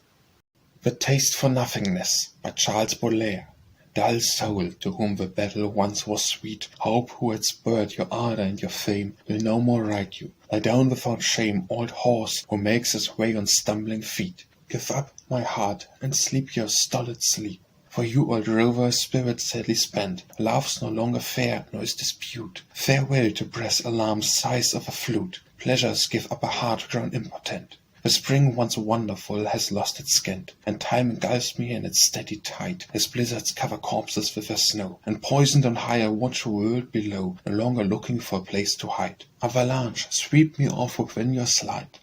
The Taste for Nothingness, by Charles Baudelaire. Dull soul, to whom the battle once was sweet, hope who had spurred your ardor and your fame, will no more ride you. Lie down without shame, old horse, who makes his way on stumbling feet. Give up, my heart, and sleep your stolid sleep. For you, old rover, spirit sadly spent, love's no longer fair, nor is dispute. Farewell to brass alarms, sighs of a flute. Pleasures give up a heart grown impotent. The spring once wonderful has lost its scent, and time engulfs me in its steady tide, as blizzards cover corpses with their snow, and poisoned on high I watch a world below, no longer looking for a place to hide. Avalanche, sweep me off within your slide.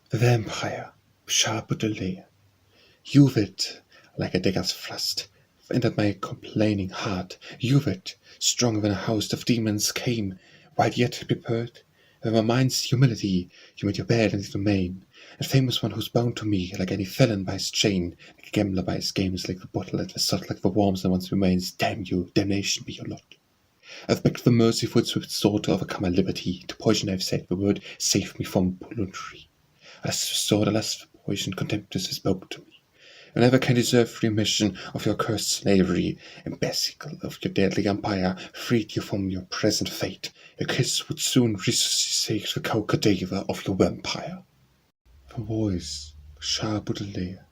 The vampire, sharp Baudelaire, you wit, like a dagger's thrust, entered my complaining heart. You wit, stronger than a host of demons came, while yet prepared. With my mind's humility, you made your bed in the domain, and famous one who's bound to me like any felon by his chain, like a gambler by his games, like the bottle at the salt, like the worms that once remains. Damn you, damnation be your lot. I've begged the merciful swift sword to overcome my liberty. To poison I've said the word, save me from polluntry. Alas, the sword, alas, the poison, contemptuous has spoke to me. I never can deserve remission of your cursed slavery. Imbecile of your deadly empire, freed you from your present fate. Your kiss would soon resuscitate the cold cadaver of your vampire. The voice, sharp Baudelaire.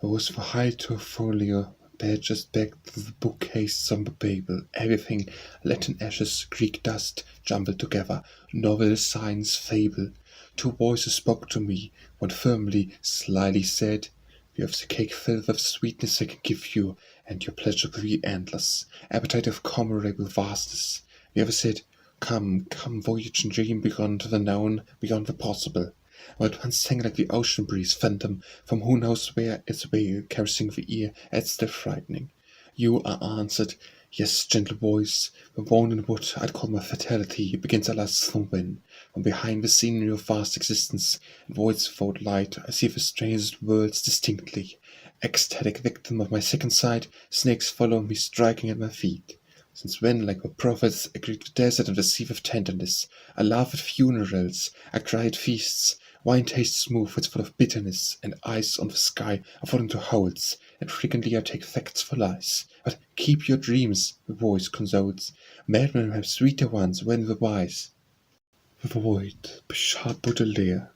I was for high to a folio, bed just begged the bookcases on the Babel. Everything, Latin ashes, Greek dust, jumbled together, novel, science, fable. Two voices spoke to me, one firmly, slyly said, "You have the cake filled with sweetness I can give you, and your pleasure will be endless, appetite of comparable vastness." The other said, "Come, come, voyage and dream beyond the known, beyond the possible." While at once sang like the ocean breeze, phantom, from who knows where its wail, caressing the ear, adds still frightening. You are answered, "Yes, gentle voice, the worn in wood I'd call my fatality begins alas from when, from behind the scenery of vast existence, and voids without light, I see the strangest worlds distinctly. Ecstatic victim of my second sight, snakes follow me striking at my feet. Since when, like the prophets, I greet the desert and the sea with tenderness, I laugh at funerals, I cry at feasts, wine tastes smooth, it's full of bitterness, and eyes on the sky are falling to holes, and frequently I take facts for lies. But keep your dreams, the voice consoles. Madmen have sweeter ones when the wise. The void, sharp Baudelaire.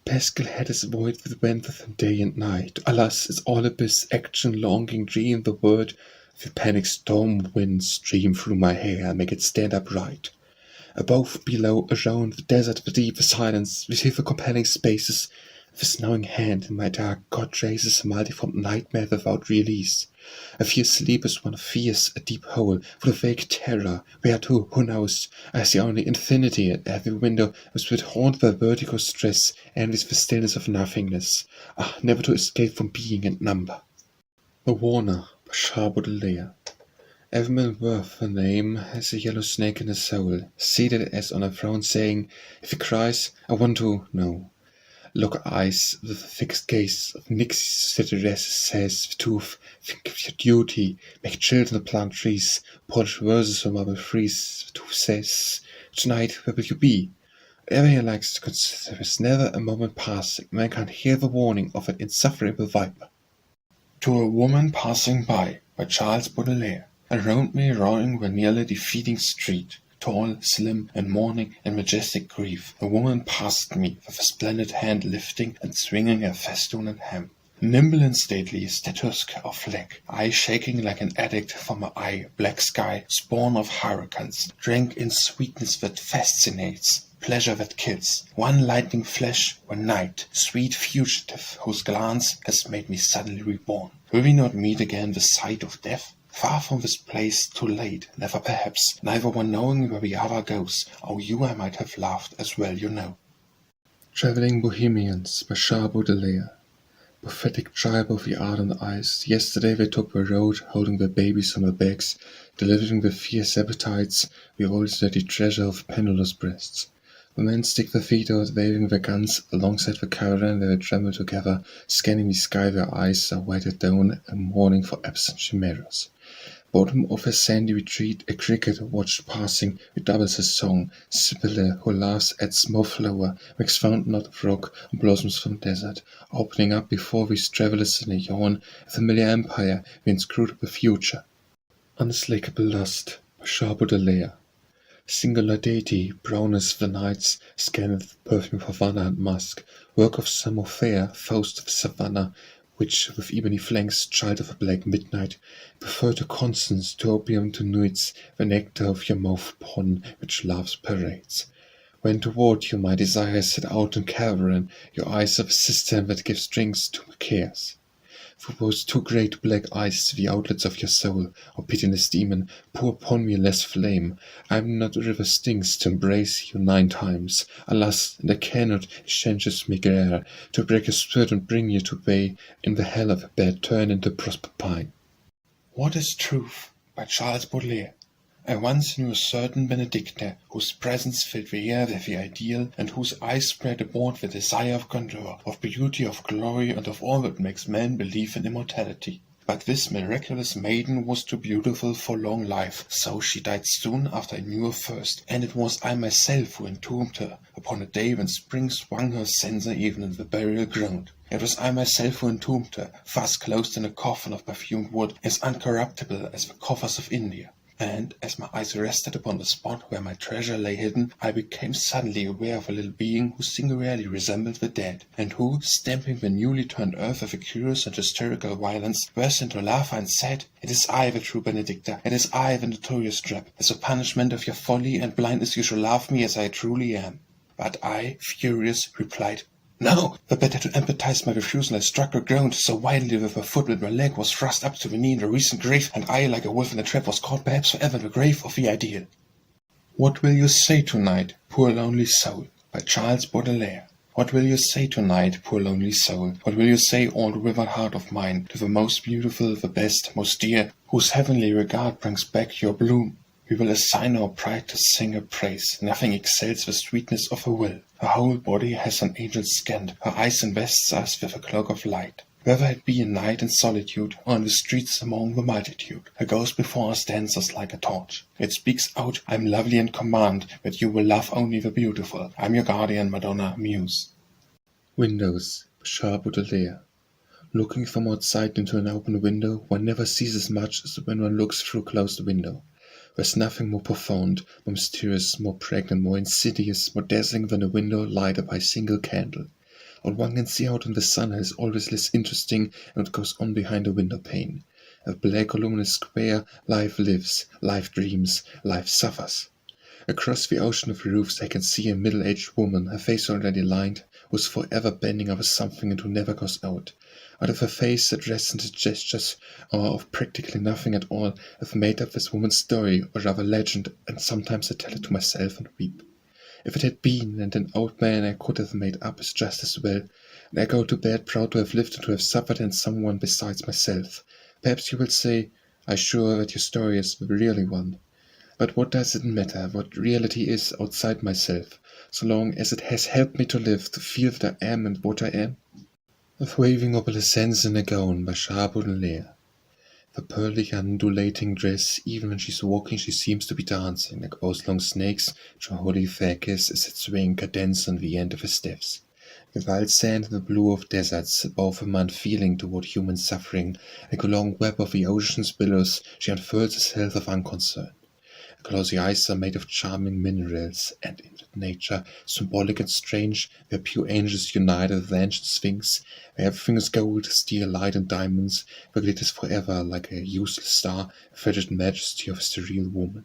Pascal had his void with wenteth day and night. Alas, it's all abyss, action, longing, dream, the word. The panic storm winds stream through my hair, make it stand upright. Above, below, around, the desert, the deep, the silence, we see the compelling spaces. This knowing hand in my dark God traces a multiform nightmare without release. I fear sleep is one fears, a deep hole, full of vague terror. Where to, who knows? I see only infinity at every window, as with haunted by vertigo stress, and with the stillness of nothingness. Ah, never to escape from being and number. The Warner, by sharp Baudelaire. Every man worth the name has a yellow snake in his soul, seated as on a throne, saying, if he cries, I want to know. Look eyes with a fixed gaze of Nixie's citadess says, the tooth, think of your duty, make children plant trees, polish verses from marble frieze, the tooth says, tonight where will you be? Whatever he likes to consider, there is never a moment passing, man can't hear the warning of an insufferable viper. To a Woman Passing by Charles Baudelaire. Around me roaring the nearly defeating street, tall, slim, in mourning and majestic grief, a woman passed me, with a splendid hand lifting and swinging a festoon and hem. Nimble and stately, statuesque of leg, eye shaking like an addict from her eye, black sky, spawn of hurricanes, drank in sweetness that fascinates, pleasure that kills, one lightning flash, one night, sweet fugitive, whose glance has made me suddenly reborn. Will we not meet again the sight of death? Far from this place, too late, never perhaps, neither one knowing where the other goes. Oh, you I might have loved, as well you know. Traveling Bohemians, by sharp Baudelaire. Prophetic tribe of the ardent eyes, yesterday they took the road, holding their babies on their backs, delivering their fierce appetites, the old steady treasure of pendulous breasts. The men stick their feet out, waving their guns, alongside the caravan where they tremble together, scanning the sky, their eyes are wide at dawn, and mourning for absent chimeras. Bottom of a sandy retreat, a cricket watched passing, redoubles his song. Sibylle, who laughs at small flower, makes fountain out of rock, and blossoms from desert, opening up before these travellers in a yawn, a familiar empire, the inscrutable future. Unslakable lust, by sharp Baudelaire. Singular deity, brown as the nights, scanneth perfume of Havana and musk, work of summer fair, faust of savannah, which, with ebony flanks, child of a black midnight, prefer to Constance, to opium, to nuits, the nectar of your mouth pond, which love's parades. When toward you my desires set out in cavern, your eyes are the cistern that gives drinks to my cares. For those two great black eyes, the outlets of your soul, O pitiless demon, pour upon me less flame. I am not a river Styx to embrace you 9 times. Alas, and I cannot, changes migraire, to break your spirit and bring you to bay in the hell of a bed turn into prosper pine. What is Truth? By Charles Baudelaire. I once knew a certain Benedicta, whose presence filled the air with the ideal, and whose eyes spread abroad the desire of grandeur, of beauty, of glory, and of all that makes men believe in immortality. But this miraculous maiden was too beautiful for long life, so she died soon after I knew her first, and it was I myself who entombed her, upon a day when spring swung her censer even in the burial ground. It was I myself who entombed her, fast closed in a coffin of perfumed wood, as uncorruptible as the coffers of India. And as my eyes rested upon the spot where my treasure lay hidden, I became suddenly aware of a little being who singularly resembled the dead, and who, stamping the newly turned earth with a curious and hysterical violence, burst into laughter and said, "It is I, the true Benedicta, it is I, the notorious trap. As a punishment of your folly and blindness you shall love me as I truly am." But I, furious, replied, "No! The better to empathize my refusal, I struck or groaned so violently with my foot that my leg was thrust up to the knee in the recent grave, and I, like a wolf in a trap, was caught perhaps forever in the grave of the ideal." What will you say tonight, poor lonely soul? By Charles Baudelaire. What will you say tonight, poor lonely soul? What will you say, all rivered heart of mine, to the most beautiful, the best, most dear, whose heavenly regard brings back your bloom? We will assign our pride to sing her praise. Nothing excels the sweetness of her will. Her whole body has an angel's skin. Her eyes invests us with a cloak of light. Whether it be in night and solitude, or in the streets among the multitude, her ghost before us dances like a torch. It speaks out, "I am lovely and command, but you will love only the beautiful. I am your guardian, Madonna, Muse." Windows, Charles Baudelaire. Looking from outside into an open window, one never sees as much as when one looks through a closed window. There's nothing more profound, more mysterious, more pregnant, more insidious, more dazzling than a window lighted by a single candle. What one can see out in the sun is always less interesting than what goes on behind a window pane. A black or luminous square, life lives, life dreams, life suffers. Across the ocean of roofs I can see a middle-aged woman, her face already lined, who's forever bending over something and who never goes out. Out of her face that rests into gestures, or of practically nothing at all, I've made up this woman's story, or rather legend, and sometimes I tell it to myself and weep. If it had been and an old man I could have made up as just as well, and I go to bed proud to have lived and to have suffered in someone besides myself. Perhaps you will say, "I'm sure that your story is the really one." But what does it matter what reality is outside myself, so long as it has helped me to live, to feel that I am and what I am? Of waving opalescence in a gown by Charles Baudelaire. The pearly undulating dress, even when she's walking she seems to be dancing, like those long snakes which her holy Icarus is at swaying cadence on the end of her steps. The wild sand and the blue of deserts, both of them unfeeling toward human suffering, like a long web of the ocean's billows, she unfurls a health of unconcern. Her glossy eyes are made of charming minerals, and in that nature, symbolic and strange, where pure angels unite with the ancient sphinx, where everything is gold, steel, light, and diamonds, where glitters forever like a useless star, a frigid majesty of a sterile woman.